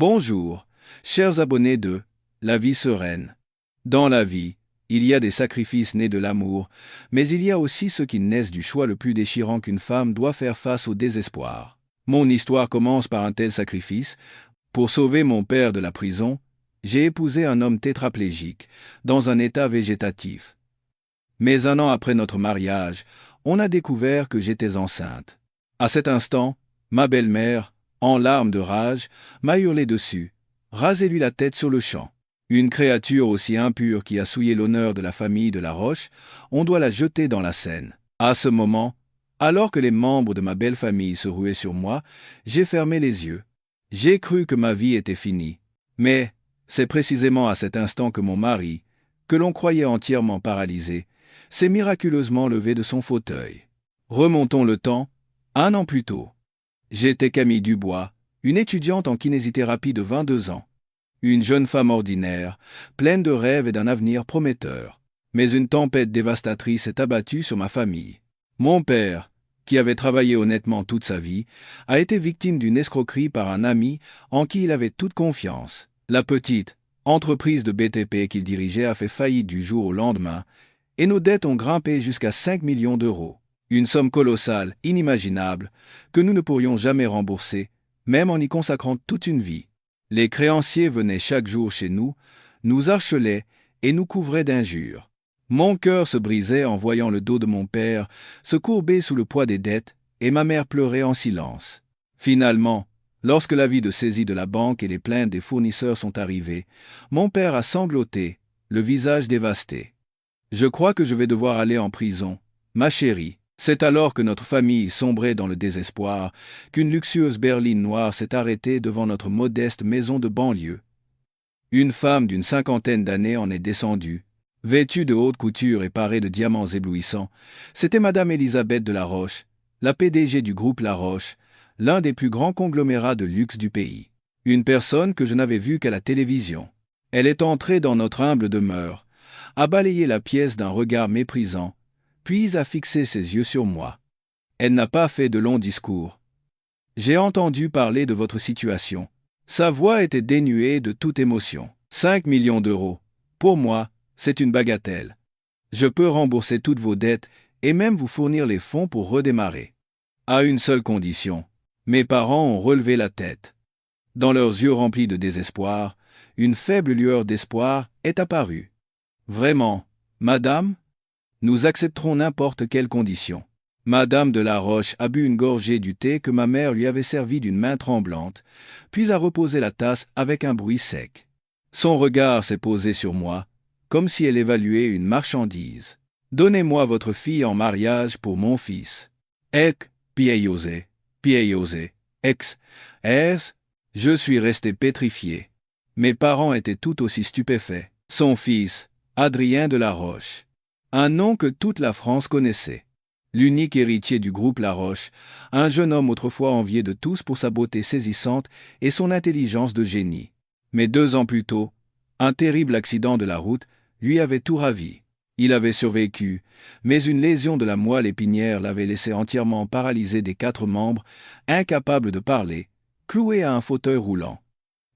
Bonjour, chers abonnés de La vie sereine. Dans la vie, il y a des sacrifices nés de l'amour, mais il y a aussi ceux qui naissent du choix le plus déchirant qu'une femme doit faire face au désespoir. Mon histoire commence par un tel sacrifice. Pour sauver mon père de la prison, j'ai épousé un homme tétraplégique, dans un état végétatif. Mais un an après notre mariage, on a découvert que j'étais enceinte. À cet instant, ma belle-mère, en larmes de rage, m'a hurlé dessus. Rasez-lui la tête sur le champ. Une créature aussi impure qui a souillé l'honneur de la famille de La Roche, on doit la jeter dans la Seine. À ce moment, alors que les membres de ma belle famille se ruaient sur moi, j'ai fermé les yeux. J'ai cru que ma vie était finie. Mais c'est précisément à cet instant que mon mari, que l'on croyait entièrement paralysé, s'est miraculeusement levé de son fauteuil. Remontons le temps, 1 an plus tôt. J'étais Camille Dubois, une étudiante en kinésithérapie de 22 ans. Une jeune femme ordinaire, pleine de rêves et d'un avenir prometteur. Mais une tempête dévastatrice s'est abattue sur ma famille. Mon père, qui avait travaillé honnêtement toute sa vie, a été victime d'une escroquerie par un ami en qui il avait toute confiance. La petite entreprise de BTP qu'il dirigeait a fait faillite du jour au lendemain, et nos dettes ont grimpé jusqu'à 5 millions d'euros. Une somme colossale, inimaginable, que nous ne pourrions jamais rembourser, même en y consacrant toute une vie. Les créanciers venaient chaque jour chez nous, nous harcelaient et nous couvraient d'injures. Mon cœur se brisait en voyant le dos de mon père se courber sous le poids des dettes, et ma mère pleurait en silence. Finalement, lorsque l'avis de saisie de la banque et les plaintes des fournisseurs sont arrivées, mon père a sangloté, le visage dévasté. « Je crois que je vais devoir aller en prison, ma chérie. » C'est alors que notre famille sombrait dans le désespoir qu'une luxueuse berline noire s'est arrêtée devant notre modeste maison de banlieue. Une femme d'une 50aine d'années en est descendue, vêtue de haute couture et parée de diamants éblouissants. C'était Madame Elisabeth de La Roche, la PDG du groupe La Roche, l'un des plus grands conglomérats de luxe du pays. Une personne que je n'avais vue qu'à la télévision. Elle est entrée dans notre humble demeure, a balayé la pièce d'un regard méprisant, puis a fixé ses yeux sur moi. Elle n'a pas fait de longs discours. J'ai entendu parler de votre situation. Sa voix était dénuée de toute émotion. 5 millions d'euros. Pour moi, c'est une bagatelle. Je peux rembourser toutes vos dettes et même vous fournir les fonds pour redémarrer. À une seule condition. Mes parents ont relevé la tête. Dans leurs yeux remplis de désespoir, une faible lueur d'espoir est apparue. Vraiment, madame ? Nous accepterons n'importe quelle condition. Madame de La Roche a bu une gorgée du thé que ma mère lui avait servi d'une main tremblante, puis a reposé la tasse avec un bruit sec. Son regard s'est posé sur moi, comme si elle évaluait une marchandise. « Donnez-moi votre fille en mariage pour mon fils. » Pieyose, je suis resté pétrifié. Mes parents étaient tout aussi stupéfaits. Son fils, Adrien de La Roche. Un nom que toute la France connaissait. L'unique héritier du groupe La Roche, un jeune homme autrefois envié de tous pour sa beauté saisissante et son intelligence de génie. Mais 2 ans plus tôt, un terrible accident de la route lui avait tout ravi. Il avait survécu, mais une lésion de la moelle épinière l'avait laissé entièrement paralysé des 4 membres, incapable de parler, cloué à un fauteuil roulant.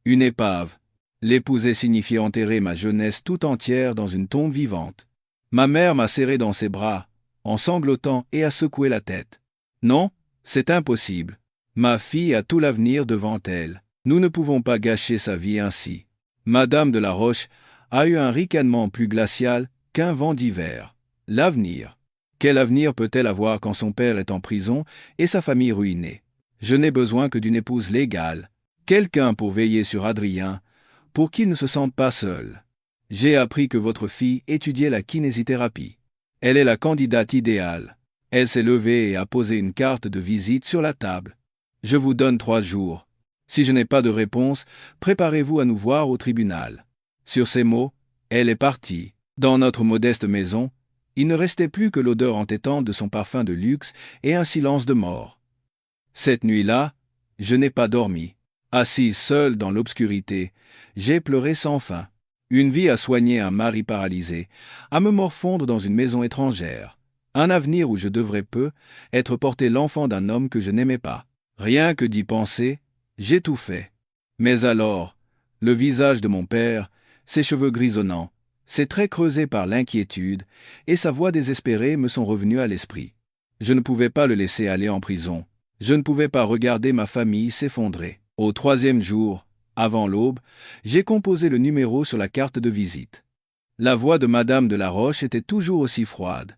Une épave. L'épouser signifiait enterrer ma jeunesse tout entière dans une tombe vivante. Ma mère m'a serré dans ses bras, en sanglotant et a secoué la tête. Non, c'est impossible. Ma fille a tout l'avenir devant elle. Nous ne pouvons pas gâcher sa vie ainsi. Madame de La Roche a eu un ricanement plus glacial qu'un vent d'hiver. L'avenir. Quel avenir peut-elle avoir quand son père est en prison et sa famille ruinée? Je n'ai besoin que d'une épouse légale, quelqu'un pour veiller sur Adrien, pour qu'il ne se sente pas seul. J'ai appris que votre fille étudiait la kinésithérapie. Elle est la candidate idéale. Elle s'est levée et a posé une carte de visite sur la table. Je vous donne 3 jours. Si je n'ai pas de réponse, préparez-vous à nous voir au tribunal. Sur ces mots, elle est partie. Dans notre modeste maison, il ne restait plus que l'odeur entêtante de son parfum de luxe et un silence de mort. Cette nuit-là, je n'ai pas dormi. Assise seule dans l'obscurité, j'ai pleuré sans fin. Une vie à soigner un mari paralysé, à me morfondre dans une maison étrangère. Un avenir où je devrais peu être porté l'enfant d'un homme que je n'aimais pas. Rien que d'y penser, j'ai tout fait. Mais alors, le visage de mon père, ses cheveux grisonnants, ses traits creusés par l'inquiétude, et sa voix désespérée me sont revenus à l'esprit. Je ne pouvais pas le laisser aller en prison. Je ne pouvais pas regarder ma famille s'effondrer. Au 3e jour, avant l'aube, j'ai composé le numéro sur la carte de visite. La voix de Madame de la Roche était toujours aussi froide.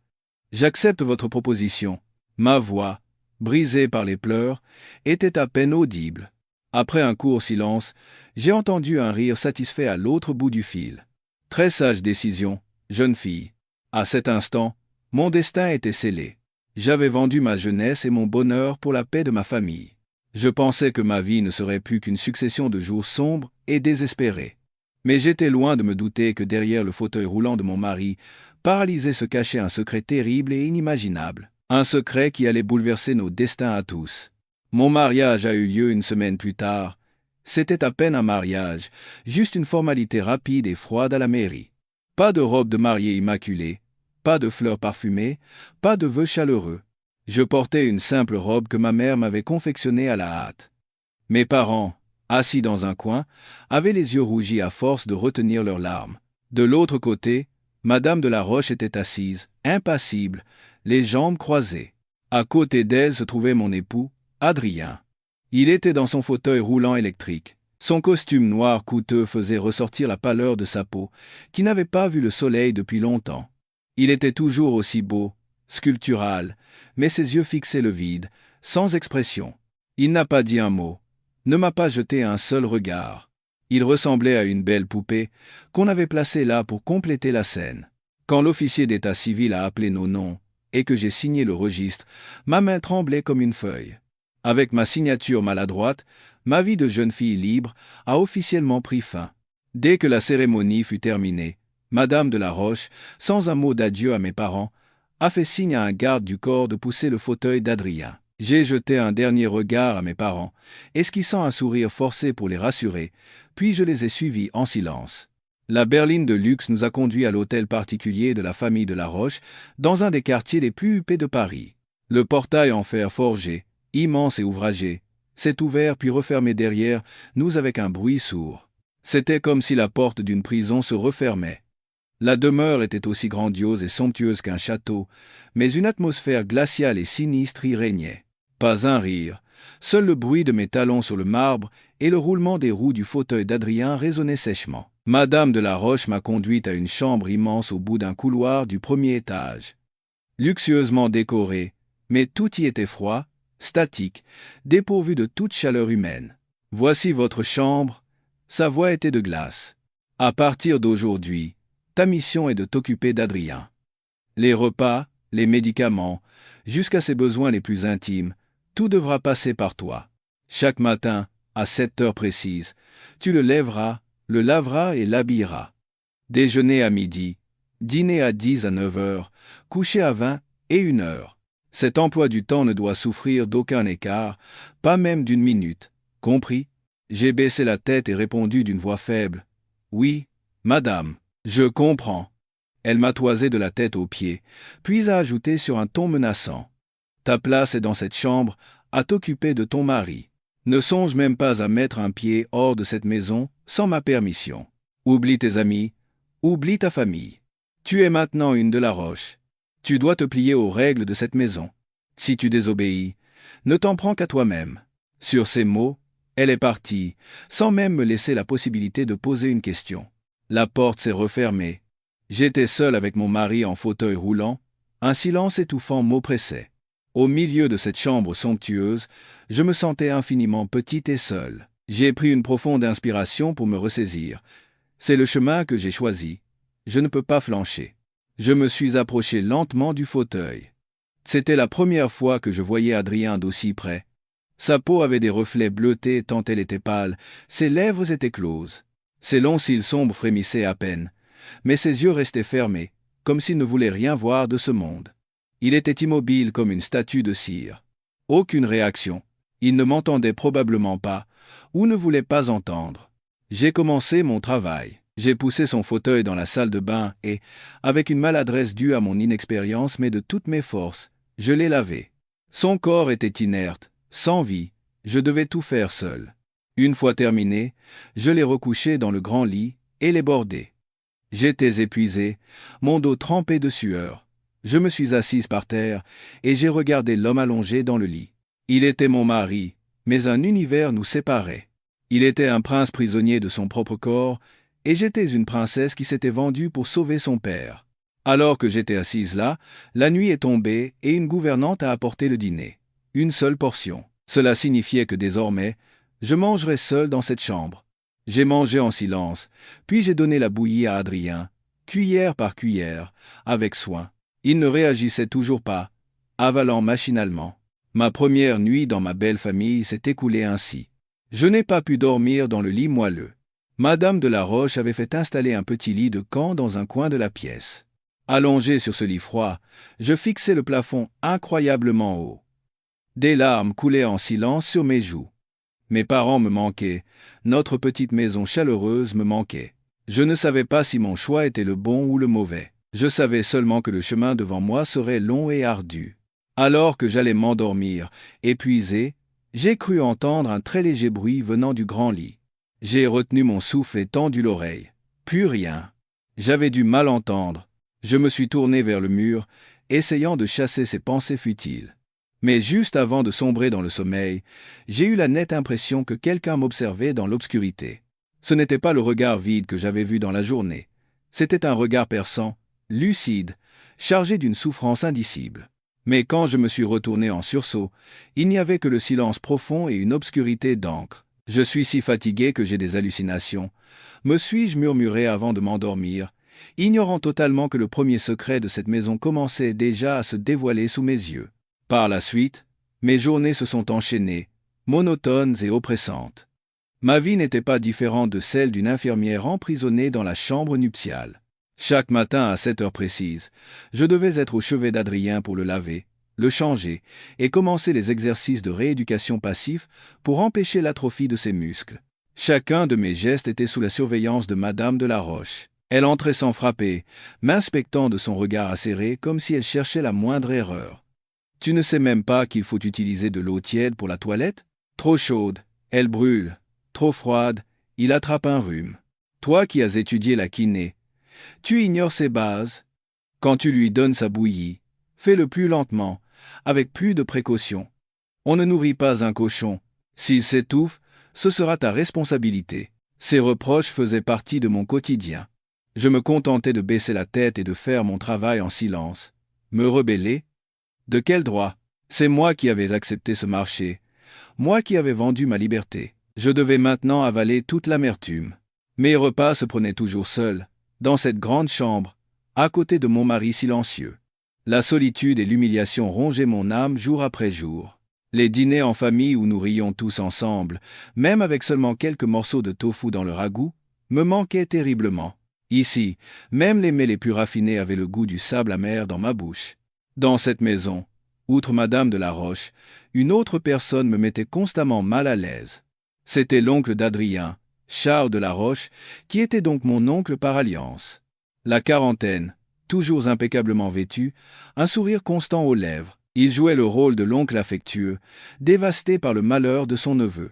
J'accepte votre proposition. Ma voix, brisée par les pleurs, était à peine audible. Après un court silence, j'ai entendu un rire satisfait à l'autre bout du fil. Très sage décision, jeune fille. À cet instant, mon destin était scellé. J'avais vendu ma jeunesse et mon bonheur pour la paix de ma famille. Je pensais que ma vie ne serait plus qu'une succession de jours sombres et désespérés. Mais j'étais loin de me douter que derrière le fauteuil roulant de mon mari, paralysé, se cachait un secret terrible et inimaginable. Un secret qui allait bouleverser nos destins à tous. Mon mariage a eu lieu une semaine plus tard. C'était à peine un mariage, juste une formalité rapide et froide à la mairie. Pas de robe de mariée immaculée, pas de fleurs parfumées, pas de vœux chaleureux. Je portais une simple robe que ma mère m'avait confectionnée à la hâte. Mes parents, assis dans un coin, avaient les yeux rougis à force de retenir leurs larmes. De l'autre côté, Madame de la Roche était assise, impassible, les jambes croisées. À côté d'elle se trouvait mon époux, Adrien. Il était dans son fauteuil roulant électrique. Son costume noir coûteux faisait ressortir la pâleur de sa peau, qui n'avait pas vu le soleil depuis longtemps. Il était toujours aussi beau, sculptural, mais ses yeux fixaient le vide, sans expression. Il n'a pas dit un mot, ne m'a pas jeté un seul regard. Il ressemblait à une belle poupée qu'on avait placée là pour compléter la scène. Quand l'officier d'état civil a appelé nos noms et que j'ai signé le registre, ma main tremblait comme une feuille. Avec ma signature maladroite, ma vie de jeune fille libre a officiellement pris fin. Dès que la cérémonie fut terminée, Madame de la Roche, sans un mot d'adieu à mes parents, a fait signe à un garde du corps de pousser le fauteuil d'Adrien. J'ai jeté un dernier regard à mes parents, esquissant un sourire forcé pour les rassurer, puis je les ai suivis en silence. La berline de luxe nous a conduits à l'hôtel particulier de la famille de la Roche, dans un des quartiers les plus huppés de Paris. Le portail en fer forgé, immense et ouvragé, s'est ouvert puis refermé derrière nous avec un bruit sourd. C'était comme si la porte d'une prison se refermait. La demeure était aussi grandiose et somptueuse qu'un château, mais une atmosphère glaciale et sinistre y régnait. Pas un rire, seul le bruit de mes talons sur le marbre et le roulement des roues du fauteuil d'Adrien résonnaient sèchement. Madame de la Roche m'a conduite à une chambre immense au bout d'un couloir du 1er étage. Luxueusement décorée, mais tout y était froid, statique, dépourvu de toute chaleur humaine. « Voici votre chambre », sa voix était de glace. « À partir d'aujourd'hui, ta mission est de t'occuper d'Adrien. Les repas, les médicaments, jusqu'à ses besoins les plus intimes, tout devra passer par toi. Chaque matin, à 7 heures précises, tu le lèveras, le laveras et l'habilleras. Déjeuner à midi, dîner à 10 à 9 heures, coucher à 20 et 1 heure. Cet emploi du temps ne doit souffrir d'aucun écart, pas même d'une minute. Compris ? J'ai baissé la tête et répondu d'une voix faible. Oui, madame, je comprends. Elle m'a toisé de la tête aux pieds, puis a ajouté sur un ton menaçant. Ta place est dans cette chambre, à t'occuper de ton mari. Ne songe même pas à mettre un pied hors de cette maison sans ma permission. Oublie tes amis, oublie ta famille. Tu es maintenant une de la Roche. Tu dois te plier aux règles de cette maison. Si tu désobéis, ne t'en prends qu'à toi-même. Sur ces mots, elle est partie, sans même me laisser la possibilité de poser une question. La porte s'est refermée. J'étais seul avec mon mari en fauteuil roulant. Un silence étouffant m'oppressait. Au milieu de cette chambre somptueuse, je me sentais infiniment petit et seul. J'ai pris une profonde inspiration pour me ressaisir. C'est le chemin que j'ai choisi. Je ne peux pas flancher. Je me suis approché lentement du fauteuil. C'était la première fois que je voyais Adrien d'aussi près. Sa peau avait des reflets bleutés tant elle était pâle, ses lèvres étaient closes. Ses longs cils sombres frémissaient à peine, mais ses yeux restaient fermés, comme s'il ne voulait rien voir de ce monde. Il était immobile comme une statue de cire. Aucune réaction. Il ne m'entendait probablement pas, ou ne voulait pas entendre. J'ai commencé mon travail. J'ai poussé son fauteuil dans la salle de bain et, avec une maladresse due à mon inexpérience mais de toutes mes forces, je l'ai lavé. Son corps était inerte, sans vie, je devais tout faire seul. Une fois terminé, je les recouchai dans le grand lit et les bordai. J'étais épuisé, mon dos trempé de sueur. Je me suis assise par terre et j'ai regardé l'homme allongé dans le lit. Il était mon mari, mais un univers nous séparait. Il était un prince prisonnier de son propre corps, et j'étais une princesse qui s'était vendue pour sauver son père. Alors que j'étais assise là, la nuit est tombée et une gouvernante a apporté le dîner. Une seule portion. Cela signifiait que désormais, je mangerais seul dans cette chambre. J'ai mangé en silence, puis j'ai donné la bouillie à Adrien, cuillère par cuillère, avec soin. Il ne réagissait toujours pas, avalant machinalement. Ma première nuit dans ma belle famille s'est écoulée ainsi. Je n'ai pas pu dormir dans le lit moelleux. Madame de la Roche avait fait installer un petit lit de camp dans un coin de la pièce. Allongé sur ce lit froid, je fixais le plafond incroyablement haut. Des larmes coulaient en silence sur mes joues. Mes parents me manquaient, notre petite maison chaleureuse me manquait. Je ne savais pas si mon choix était le bon ou le mauvais. Je savais seulement que le chemin devant moi serait long et ardu. Alors que j'allais m'endormir, épuisé, j'ai cru entendre un très léger bruit venant du grand lit. J'ai retenu mon souffle et tendu l'oreille. Plus rien. J'avais du mal entendre. Je me suis tourné vers le mur, essayant de chasser ces pensées futiles. Mais juste avant de sombrer dans le sommeil, j'ai eu la nette impression que quelqu'un m'observait dans l'obscurité. Ce n'était pas le regard vide que j'avais vu dans la journée. C'était un regard perçant, lucide, chargé d'une souffrance indicible. Mais quand je me suis retourné en sursaut, il n'y avait que le silence profond et une obscurité d'encre. Je suis si fatigué que j'ai des hallucinations, me suis-je murmuré avant de m'endormir, ignorant totalement que le premier secret de cette maison commençait déjà à se dévoiler sous mes yeux. Par la suite, mes journées se sont enchaînées, monotones et oppressantes. Ma vie n'était pas différente de celle d'une infirmière emprisonnée dans la chambre nuptiale. Chaque matin à 7 heures précises, je devais être au chevet d'Adrien pour le laver, le changer et commencer les exercices de rééducation passif pour empêcher l'atrophie de ses muscles. Chacun de mes gestes était sous la surveillance de Madame de la Roche. Elle entrait sans frapper, m'inspectant de son regard acéré comme si elle cherchait la moindre erreur. « Tu ne sais même pas qu'il faut utiliser de l'eau tiède pour la toilette ? Trop chaude, elle brûle. Trop froide, il attrape un rhume. Toi qui as étudié la kiné, tu ignores ses bases. Quand tu lui donnes sa bouillie, fais-le plus lentement, avec plus de précaution. On ne nourrit pas un cochon. S'il s'étouffe, ce sera ta responsabilité. » Ces reproches faisaient partie de mon quotidien. Je me contentais de baisser la tête et de faire mon travail en silence. Me rebeller ? De quel droit ? C'est moi qui avais accepté ce marché, moi qui avais vendu ma liberté. Je devais maintenant avaler toute l'amertume. Mes repas se prenaient toujours seuls, dans cette grande chambre, à côté de mon mari silencieux. La solitude et l'humiliation rongeaient mon âme jour après jour. Les dîners en famille où nous rions tous ensemble, même avec seulement quelques morceaux de tofu dans le ragoût, me manquaient terriblement. Ici, même les mets les plus raffinés avaient le goût du sable amer dans ma bouche. Dans cette maison, outre Madame de la Roche, une autre personne me mettait constamment mal à l'aise. C'était l'oncle d'Adrien, Charles de la Roche, qui était donc mon oncle par alliance. La quarantaine, toujours impeccablement vêtu, un sourire constant aux lèvres, il jouait le rôle de l'oncle affectueux, dévasté par le malheur de son neveu.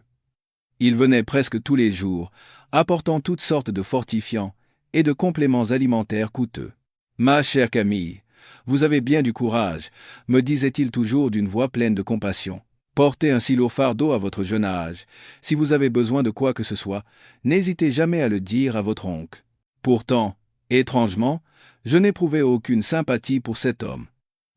Il venait presque tous les jours, apportant toutes sortes de fortifiants et de compléments alimentaires coûteux. « Ma chère Camille, vous avez bien du courage, me disait-il toujours d'une voix pleine de compassion. Portez un si lourd fardeau à votre jeune âge. Si vous avez besoin de quoi que ce soit, n'hésitez jamais à le dire à votre oncle. » Pourtant, étrangement, je n'éprouvais aucune sympathie pour cet homme.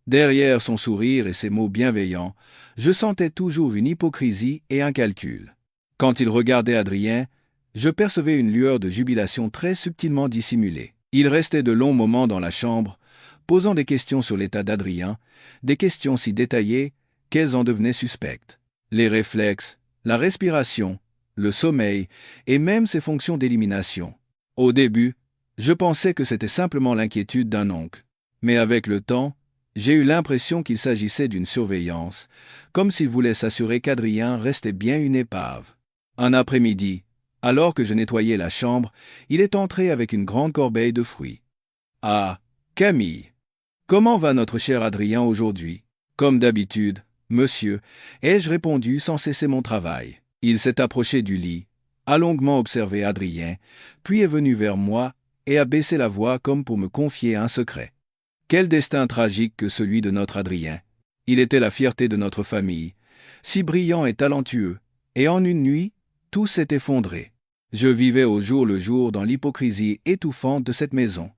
Derrière son sourire et ses mots bienveillants, je sentais toujours une hypocrisie et un calcul. Quand il regardait Adrien, je percevais une lueur de jubilation très subtilement dissimulée. Il restait de longs moments dans la chambre, posant des questions sur l'état d'Adrien, des questions si détaillées qu'elles en devenaient suspectes. Les réflexes, la respiration, le sommeil et même ses fonctions d'élimination. Au début, je pensais que c'était simplement l'inquiétude d'un oncle. Mais avec le temps, j'ai eu l'impression qu'il s'agissait d'une surveillance, comme s'il voulait s'assurer qu'Adrien restait bien une épave. Un après-midi, alors que je nettoyais la chambre, il est entré avec une grande corbeille de fruits. « Ah, Camille, comment va notre cher Adrien aujourd'hui ? » Comme d'habitude, monsieur, ai-je répondu sans cesser mon travail. Il s'est approché du lit, a longuement observé Adrien, puis est venu vers moi et a baissé la voix comme pour me confier un secret. Quel destin tragique que celui de notre Adrien. Il était la fierté de notre famille, si brillant et talentueux, et en une nuit, tout s'est effondré. Je vivais au jour le jour dans l'hypocrisie étouffante de cette maison.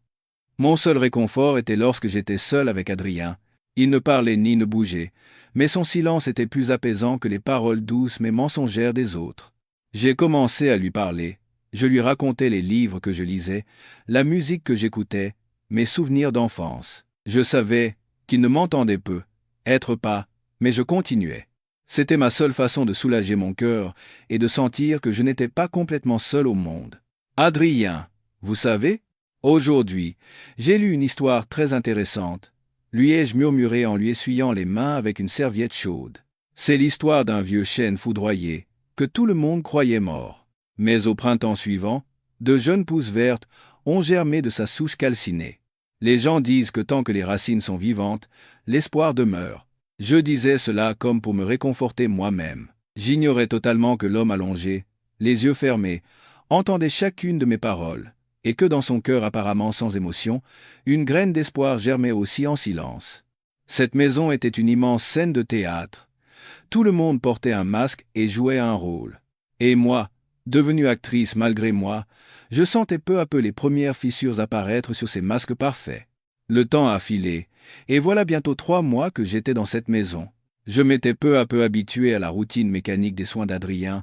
Mon seul réconfort était lorsque j'étais seul avec Adrien. Il ne parlait ni ne bougeait, mais son silence était plus apaisant que les paroles douces mais mensongères des autres. J'ai commencé à lui parler. Je lui racontais les livres que je lisais, la musique que j'écoutais, mes souvenirs d'enfance. Je savais qu'il ne m'entendait peu, être pas, mais je continuais. C'était ma seule façon de soulager mon cœur et de sentir que je n'étais pas complètement seul au monde. Adrien, vous savez, aujourd'hui, j'ai lu une histoire très intéressante, lui ai-je murmuré en lui essuyant les mains avec une serviette chaude. C'est l'histoire d'un vieux chêne foudroyé, que tout le monde croyait mort. Mais au printemps suivant, de jeunes pousses vertes ont germé de sa souche calcinée. Les gens disent que tant que les racines sont vivantes, l'espoir demeure. Je disais cela comme pour me réconforter moi-même. J'ignorais totalement que l'homme allongé, les yeux fermés, entendait chacune de mes paroles, et que dans son cœur apparemment sans émotion, une graine d'espoir germait aussi en silence. Cette maison était une immense scène de théâtre. Tout le monde portait un masque et jouait un rôle. Et moi, devenue actrice malgré moi, je sentais peu à peu les premières fissures apparaître sur ces masques parfaits. Le temps a filé, et voilà bientôt 3 mois que j'étais dans cette maison. Je m'étais peu à peu habitué à la routine mécanique des soins d'Adrien,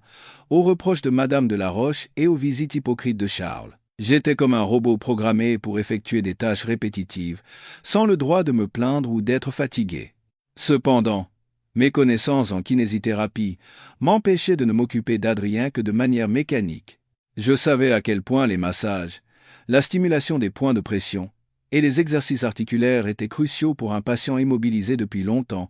aux reproches de Madame de la Roche et aux visites hypocrites de Charles. J'étais comme un robot programmé pour effectuer des tâches répétitives, sans le droit de me plaindre ou d'être fatigué. Cependant, mes connaissances en kinésithérapie m'empêchaient de ne m'occuper d'Adrien que de manière mécanique. Je savais à quel point les massages, la stimulation des points de pression et les exercices articulaires étaient cruciaux pour un patient immobilisé depuis longtemps,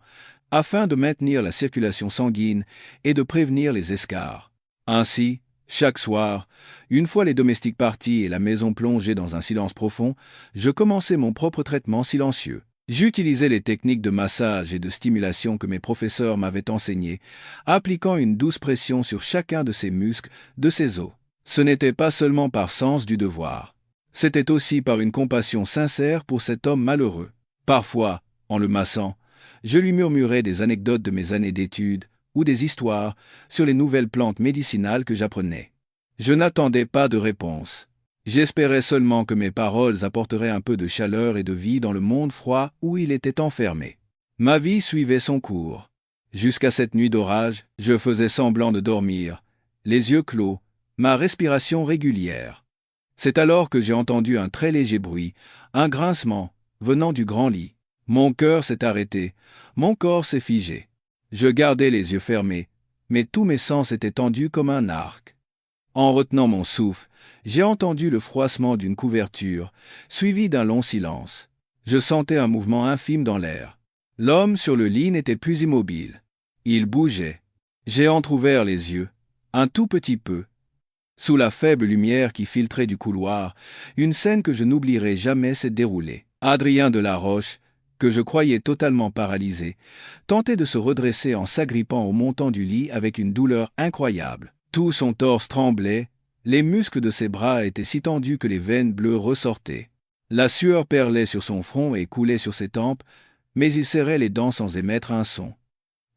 afin de maintenir la circulation sanguine et de prévenir les escarres. Ainsi, chaque soir, une fois les domestiques partis et la maison plongée dans un silence profond, je commençais mon propre traitement silencieux. J'utilisais les techniques de massage et de stimulation que mes professeurs m'avaient enseignées, appliquant une douce pression sur chacun de ses muscles, de ses os. Ce n'était pas seulement par sens du devoir. C'était aussi par une compassion sincère pour cet homme malheureux. Parfois, en le massant, je lui murmurais des anecdotes de mes années d'études ou des histoires sur les nouvelles plantes médicinales que j'apprenais. Je n'attendais pas de réponse. J'espérais seulement que mes paroles apporteraient un peu de chaleur et de vie dans le monde froid où il était enfermé. Ma vie suivait son cours. Jusqu'à cette nuit d'orage, je faisais semblant de dormir, les yeux clos, ma respiration régulière. C'est alors que j'ai entendu un très léger bruit, un grincement, venant du grand lit. Mon cœur s'est arrêté, mon corps s'est figé. Je gardais les yeux fermés, mais tous mes sens étaient tendus comme un arc. En retenant mon souffle, j'ai entendu le froissement d'une couverture, suivi d'un long silence. Je sentais un mouvement infime dans l'air. L'homme sur le lit n'était plus immobile. Il bougeait. J'ai entrouvert les yeux, un tout petit peu. Sous la faible lumière qui filtrait du couloir, une scène que je n'oublierai jamais s'est déroulée. Adrien de la Roche, que je croyais totalement paralysé, tentait de se redresser en s'agrippant au montant du lit avec une douleur incroyable. Tout son torse tremblait, les muscles de ses bras étaient si tendus que les veines bleues ressortaient. La sueur perlait sur son front et coulait sur ses tempes, mais il serrait les dents sans émettre un son.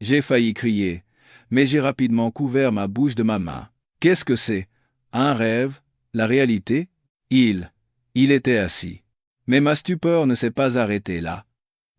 J'ai failli crier, mais j'ai rapidement couvert ma bouche de ma main. Qu'est-ce que c'est? Un rêve? La réalité? Il était assis. Mais ma stupeur ne s'est pas arrêtée là.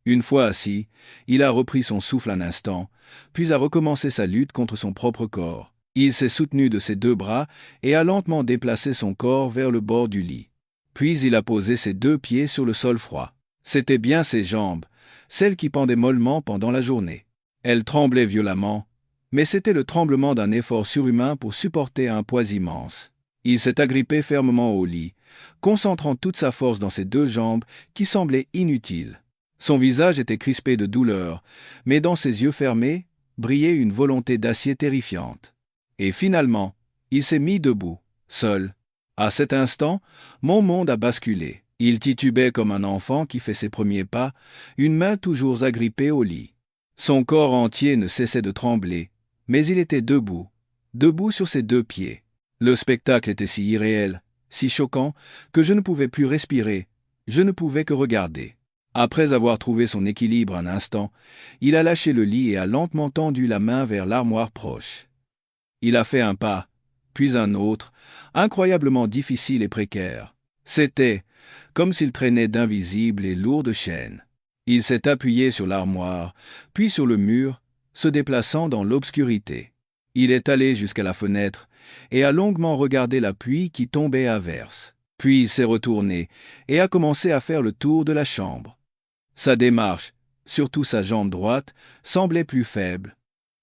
Une fois assis, il a repris son souffle un instant, puis a recommencé sa lutte contre son propre corps. Il s'est soutenu de ses 2 bras et a lentement déplacé son corps vers le bord du lit. Puis il a posé ses 2 pieds sur le sol froid. C'étaient bien ses jambes, celles qui pendaient mollement pendant la journée. Elles tremblaient violemment, mais c'était le tremblement d'un effort surhumain pour supporter un poids immense. Il s'est agrippé fermement au lit, concentrant toute sa force dans ses 2 jambes qui semblaient inutiles. Son visage était crispé de douleur, mais dans ses yeux fermés brillait une volonté d'acier terrifiante. Et finalement, il s'est mis debout, seul. À cet instant, mon monde a basculé. Il titubait comme un enfant qui fait ses premiers pas, une main toujours agrippée au lit. Son corps entier ne cessait de trembler, mais il était debout, debout sur ses deux pieds. Le spectacle était si irréel, si choquant, que je ne pouvais plus respirer, je ne pouvais que regarder. Après avoir trouvé son équilibre un instant, il a lâché le lit et a lentement tendu la main vers l'armoire proche. Il a fait un pas, puis un autre, incroyablement difficile et précaire. C'était comme s'il traînait d'invisibles et lourdes chaînes. Il s'est appuyé sur l'armoire, puis sur le mur, se déplaçant dans l'obscurité. Il est allé jusqu'à la fenêtre et a longuement regardé la pluie qui tombait à verse. Puis il s'est retourné et a commencé à faire le tour de la chambre. Sa démarche, surtout sa jambe droite, semblait plus faible.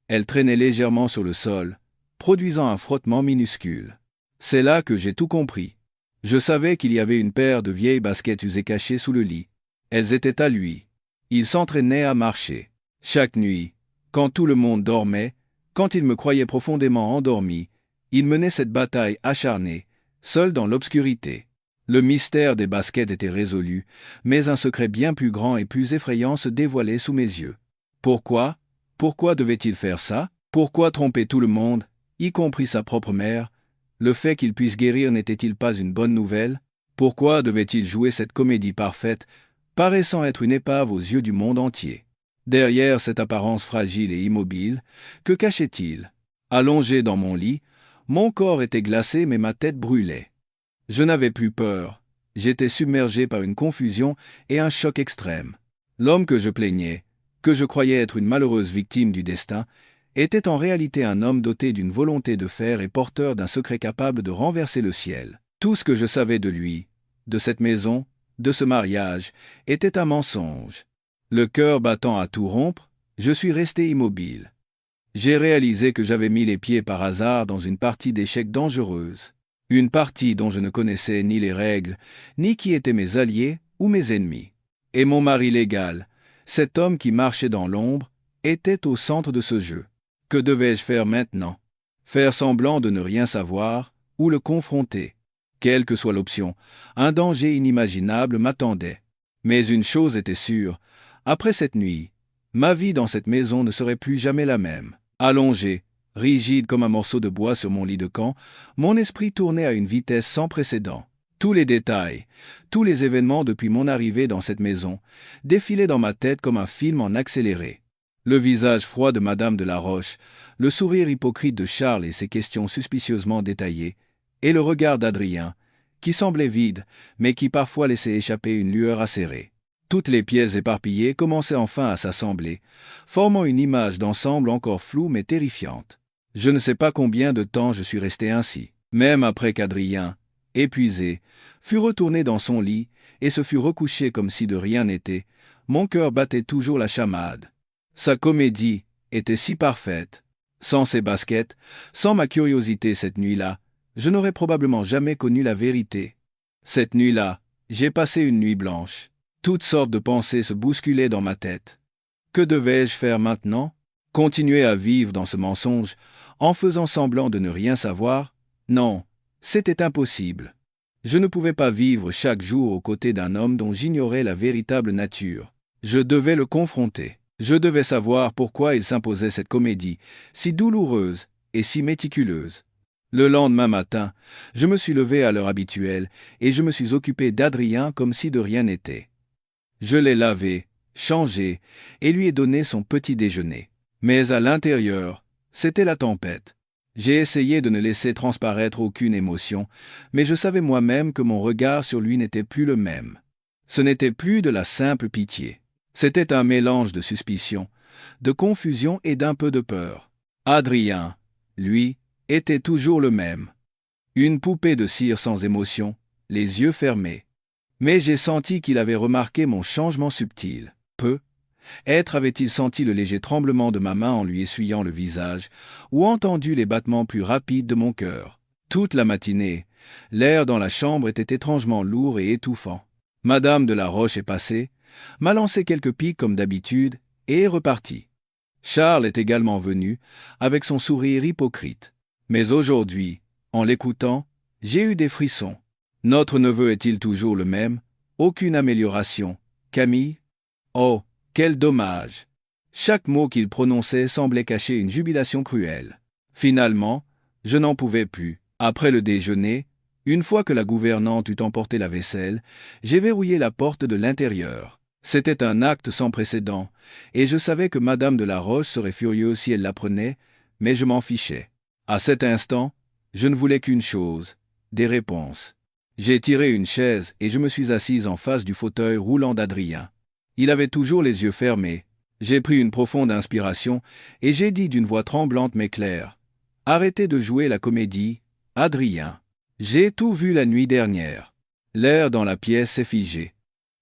Elle traînait légèrement sur le sol, produisant un frottement minuscule. C'est là que j'ai tout compris. Je savais qu'il y avait une paire de vieilles baskets usées cachées sous le lit. Elles étaient à lui. Il s'entraînait à marcher. Chaque nuit, quand tout le monde dormait, quand il me croyait profondément endormi, il menait cette bataille acharnée, seul dans l'obscurité. Le mystère des baskets était résolu, mais un secret bien plus grand et plus effrayant se dévoilait sous mes yeux. Pourquoi? Pourquoi devait-il faire ça? Pourquoi tromper tout le monde, y compris sa propre mère? Le fait qu'il puisse guérir n'était-il pas une bonne nouvelle? Pourquoi devait-il jouer cette comédie parfaite, paraissant être une épave aux yeux du monde entier? Derrière cette apparence fragile et immobile, que cachait-il? Allongé dans mon lit, mon corps était glacé mais ma tête brûlait. Je n'avais plus peur. J'étais submergé par une confusion et un choc extrême. L'homme que je plaignais, que je croyais être une malheureuse victime du destin, était en réalité un homme doté d'une volonté de fer et porteur d'un secret capable de renverser le ciel. Tout ce que je savais de lui, de cette maison, de ce mariage, était un mensonge. Le cœur battant à tout rompre, je suis resté immobile. J'ai réalisé que j'avais mis les pieds par hasard dans une partie d'échecs dangereuse. Une partie dont je ne connaissais ni les règles, ni qui étaient mes alliés ou mes ennemis. Et mon mari légal, cet homme qui marchait dans l'ombre, était au centre de ce jeu. Que devais-je faire maintenant? Faire semblant de ne rien savoir ou le confronter? Quelle que soit l'option, un danger inimaginable m'attendait. Mais une chose était sûre, après cette nuit, ma vie dans cette maison ne serait plus jamais la même. Allongé, rigide comme un morceau de bois sur mon lit de camp, mon esprit tournait à une vitesse sans précédent. Tous les détails, tous les événements depuis mon arrivée dans cette maison, défilaient dans ma tête comme un film en accéléré. Le visage froid de Madame de la Roche, le sourire hypocrite de Charles et ses questions suspicieusement détaillées, et le regard d'Adrien, qui semblait vide, mais qui parfois laissait échapper une lueur acérée. Toutes les pièces éparpillées commençaient enfin à s'assembler, formant une image d'ensemble encore floue mais terrifiante. Je ne sais pas combien de temps je suis resté ainsi, même après qu'Adrien, épuisé, fut retourné dans son lit et se fut recouché comme si de rien n'était, mon cœur battait toujours la chamade. Sa comédie était si parfaite. Sans ses baskets, sans ma curiosité cette nuit-là, je n'aurais probablement jamais connu la vérité. Cette nuit-là, j'ai passé une nuit blanche. Toutes sortes de pensées se bousculaient dans ma tête. Que devais-je faire maintenant? Continuer à vivre dans ce mensonge, en faisant semblant de ne rien savoir? Non, c'était impossible. Je ne pouvais pas vivre chaque jour aux côtés d'un homme dont j'ignorais la véritable nature. Je devais le confronter. Je devais savoir pourquoi il s'imposait cette comédie, si douloureuse et si méticuleuse. Le lendemain matin, je me suis levé à l'heure habituelle et je me suis occupé d'Adrien comme si de rien n'était. Je l'ai lavé, changé et lui ai donné son petit déjeuner. Mais à l'intérieur, c'était la tempête. J'ai essayé de ne laisser transparaître aucune émotion, mais je savais moi-même que mon regard sur lui n'était plus le même. Ce n'était plus de la simple pitié. C'était un mélange de suspicion, de confusion et d'un peu de peur. Adrien, lui, était toujours le même. Une poupée de cire sans émotion, les yeux fermés. Mais j'ai senti qu'il avait remarqué mon changement subtil. Être avait-il senti le léger tremblement de ma main en lui essuyant le visage, ou entendu les battements plus rapides de mon cœur. Toute la matinée, l'air dans la chambre était étrangement lourd et étouffant. Madame de la Roche est passée, m'a lancé quelques pics comme d'habitude, et est repartie. Charles est également venu, avec son sourire hypocrite. Mais aujourd'hui, en l'écoutant, j'ai eu des frissons. Notre neveu est-il toujours le même? Aucune amélioration. Camille? Oh, quel dommage! Chaque mot qu'il prononçait semblait cacher une jubilation cruelle. Finalement, Je n'en pouvais plus. Après le déjeuner, une fois que la gouvernante eut emporté la vaisselle, j'ai verrouillé la porte de l'intérieur. C'était un acte sans précédent, et je savais que Madame de la Roche serait furieuse si elle l'apprenait, mais je m'en fichais. À cet instant, je ne voulais qu'une chose, des réponses. J'ai tiré une chaise et je me suis assise en face du fauteuil roulant d'Adrien. Il avait toujours les yeux fermés. J'ai pris une profonde inspiration et j'ai dit d'une voix tremblante mais claire: « Arrêtez de jouer la comédie, Adrien. J'ai tout vu la nuit dernière. » L'air dans la pièce s'est figé.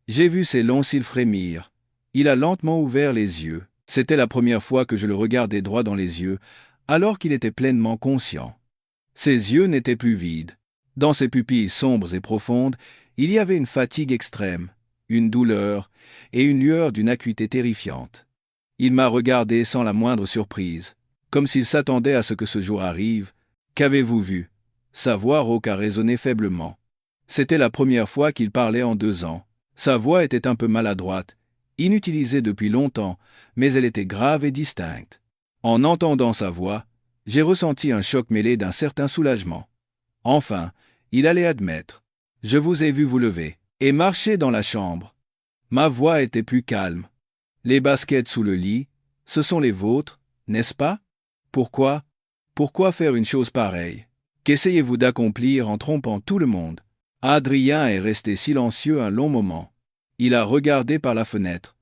J'ai vu ses longs cils frémir. Il a lentement ouvert les yeux. C'était la première fois que je le regardais droit dans les yeux, alors qu'il était pleinement conscient. Ses yeux n'étaient plus vides. Dans ses pupilles sombres et profondes, il y avait une fatigue extrême, une douleur et une lueur d'une acuité terrifiante. Il m'a regardé sans la moindre surprise, comme s'il s'attendait à ce que ce jour arrive. « Qu'avez-vous vu » Sa voix rauque a résonné faiblement. C'était la première fois qu'il parlait en 2 ans. Sa voix était un peu maladroite, inutilisée depuis longtemps, mais elle était grave et distincte. En entendant sa voix, j'ai ressenti un choc mêlé d'un certain soulagement. Enfin, il allait admettre. « Je vous ai vu vous lever et marcher dans la chambre. » Ma voix était plus calme. « Les baskets sous le lit, ce sont les vôtres, n'est-ce pas? Pourquoi? Pourquoi faire une chose pareille? Qu'essayez-vous d'accomplir en trompant tout le monde? » Adrien est resté silencieux un long moment. Il a regardé par la fenêtre.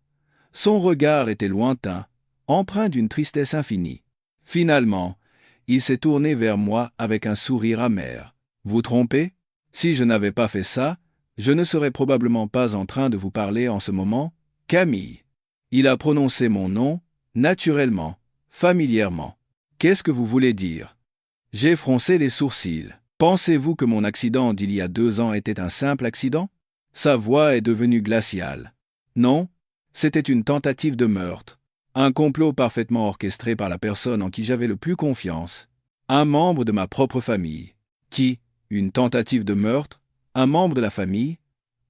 Son regard était lointain, empreint d'une tristesse infinie. Finalement, il s'est tourné vers moi avec un sourire amer. « Vous trompez? Si je n'avais pas fait ça, je ne serais probablement pas en train de vous parler en ce moment, Camille. » Il a prononcé mon nom, naturellement, familièrement. « Qu'est-ce que vous voulez dire? » J'ai froncé les sourcils. « Pensez-vous que mon accident d'il y a 2 ans était un simple accident? » Sa voix est devenue glaciale. « Non, c'était une tentative de meurtre. Un complot parfaitement orchestré par la personne en qui j'avais le plus confiance. Un membre de ma propre famille. » Qui? Une tentative de meurtre? Un membre de la famille?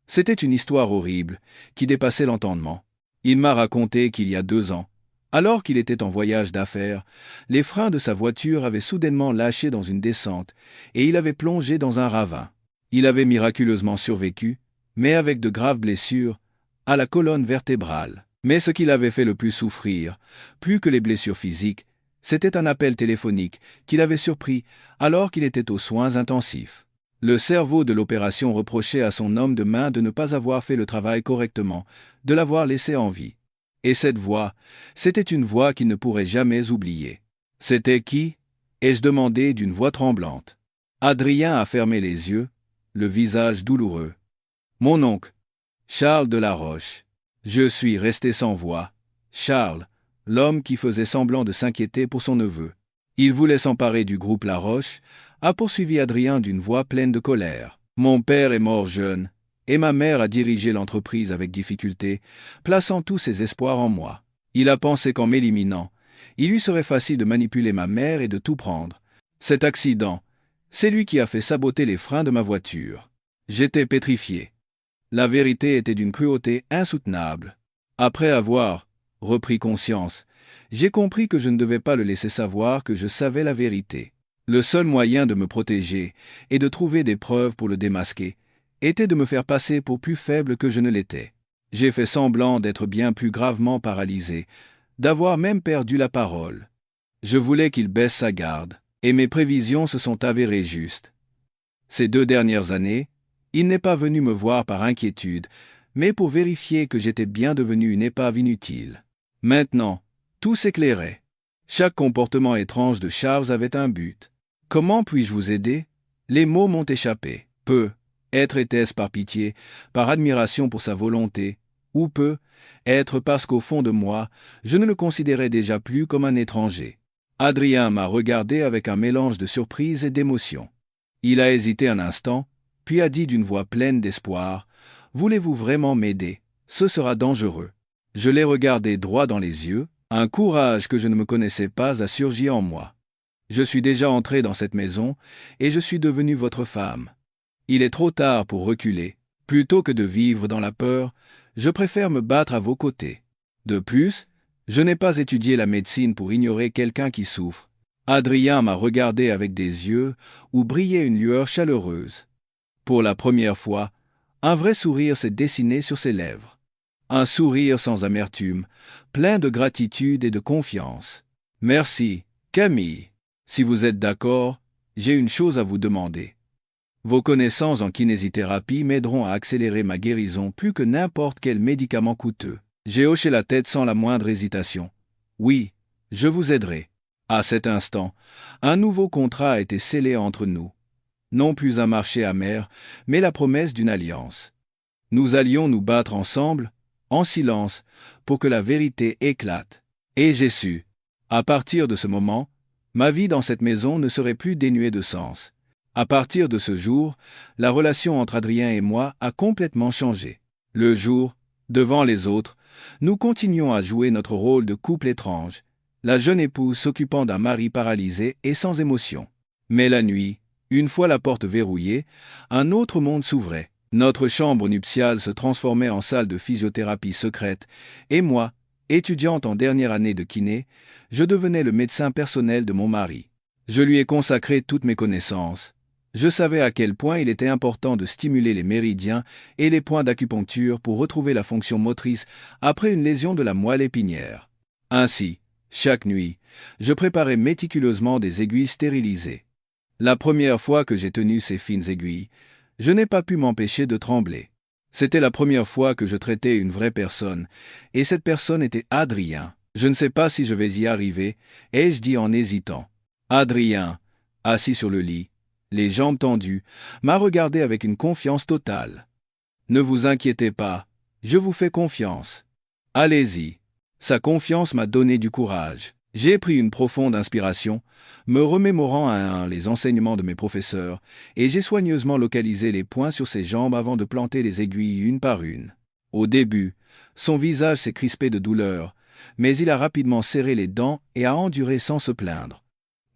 C'était une histoire horrible, qui dépassait l'entendement. Il m'a raconté qu'il y a 2 ans, alors qu'il était en voyage d'affaires, les freins de sa voiture avaient soudainement lâché dans une descente, et il avait plongé dans un ravin. Il avait miraculeusement survécu, mais avec de graves blessures, à la colonne vertébrale. Mais ce qui l'avait fait le plus souffrir, plus que les blessures physiques, c'était un appel téléphonique qu'il avait surpris alors qu'il était aux soins intensifs. Le cerveau de l'opération reprochait à son homme de main de ne pas avoir fait le travail correctement, de l'avoir laissé en vie. Et cette voix, c'était une voix qu'il ne pourrait jamais oublier. « C'était qui » ai-je demandé d'une voix tremblante. Adrien a fermé les yeux, le visage douloureux. « Mon oncle, Charles de la Roche. » Je suis resté sans voix. Charles, l'homme qui faisait semblant de s'inquiéter pour son neveu. Il voulait s'emparer du groupe La Roche, a poursuivi Adrien d'une voix pleine de colère. « Mon père est mort jeune, et ma mère a dirigé l'entreprise avec difficulté, plaçant tous ses espoirs en moi. Il a pensé qu'en m'éliminant, il lui serait facile de manipuler ma mère et de tout prendre. Cet accident, c'est lui qui a fait saboter les freins de ma voiture. J'étais pétrifié. La vérité était d'une cruauté insoutenable. Après avoir repris conscience, j'ai compris que je ne devais pas le laisser savoir que je savais la vérité. Le seul moyen de me protéger et de trouver des preuves pour le démasquer était de me faire passer pour plus faible que je ne l'étais. J'ai fait semblant d'être bien plus gravement paralysé, d'avoir même perdu la parole. Je voulais qu'il baisse sa garde, et mes prévisions se sont avérées justes. Ces 2 dernières années, il n'est pas venu me voir par inquiétude, mais pour vérifier que j'étais bien devenu une épave inutile. Maintenant, tout s'éclairait. Chaque comportement étrange de Charles avait un but. Comment puis-je vous aider? Les mots m'ont échappé. Peu, être était-ce par pitié, par admiration pour sa volonté, ou peu, être parce qu'au fond de moi, je ne le considérais déjà plus comme un étranger. Adrien m'a regardé avec un mélange de surprise et d'émotion. Il a hésité un instant, puis a dit d'une voix pleine d'espoir: « Voulez-vous vraiment m'aider? Ce sera dangereux. » Je l'ai regardé droit dans les yeux. Un courage que je ne me connaissais pas a surgi en moi. Je suis déjà entré dans cette maison, et je suis devenu votre femme. Il est trop tard pour reculer. Plutôt que de vivre dans la peur, je préfère me battre à vos côtés. De plus, je n'ai pas étudié la médecine pour ignorer quelqu'un qui souffre. Adrien m'a regardé avec des yeux où brillait une lueur chaleureuse. Pour la première fois, un vrai sourire s'est dessiné sur ses lèvres. Un sourire sans amertume, plein de gratitude et de confiance. Merci, Camille. Si vous êtes d'accord, j'ai une chose à vous demander. Vos connaissances en kinésithérapie m'aideront à accélérer ma guérison plus que n'importe quel médicament coûteux. J'ai hoché la tête sans la moindre hésitation. Oui, je vous aiderai. À cet instant, un nouveau contrat a été scellé entre nous. Non plus un marché amer, mais la promesse d'une alliance. Nous allions nous battre ensemble, en silence, pour que la vérité éclate. Et j'ai su. À partir de ce moment, ma vie dans cette maison ne serait plus dénuée de sens. À partir de ce jour, la relation entre Adrien et moi a complètement changé. Le jour, devant les autres, nous continuons à jouer notre rôle de couple étrange, la jeune épouse s'occupant d'un mari paralysé et sans émotion. Mais la nuit, une fois la porte verrouillée, un autre monde s'ouvrait. Notre chambre nuptiale se transformait en salle de physiothérapie secrète, et moi, étudiante en dernière année de kiné, je devenais le médecin personnel de mon mari. Je lui ai consacré toutes mes connaissances. Je savais à quel point il était important de stimuler les méridiens et les points d'acupuncture pour retrouver la fonction motrice après une lésion de la moelle épinière. Ainsi, chaque nuit, je préparais méticuleusement des aiguilles stérilisées. La première fois que j'ai tenu ces fines aiguilles, je n'ai pas pu m'empêcher de trembler. C'était la première fois que je traitais une vraie personne, et cette personne était Adrien. Je ne sais pas si je vais y arriver, ai-je dit en hésitant. Adrien, assis sur le lit, les jambes tendues, m'a regardé avec une confiance totale. Ne vous inquiétez pas, je vous fais confiance. Allez-y. Sa confiance m'a donné du courage. J'ai pris une profonde inspiration, me remémorant un à un les enseignements de mes professeurs, et j'ai soigneusement localisé les points sur ses jambes avant de planter les aiguilles une par une. Au début, son visage s'est crispé de douleur, mais il a rapidement serré les dents et a enduré sans se plaindre.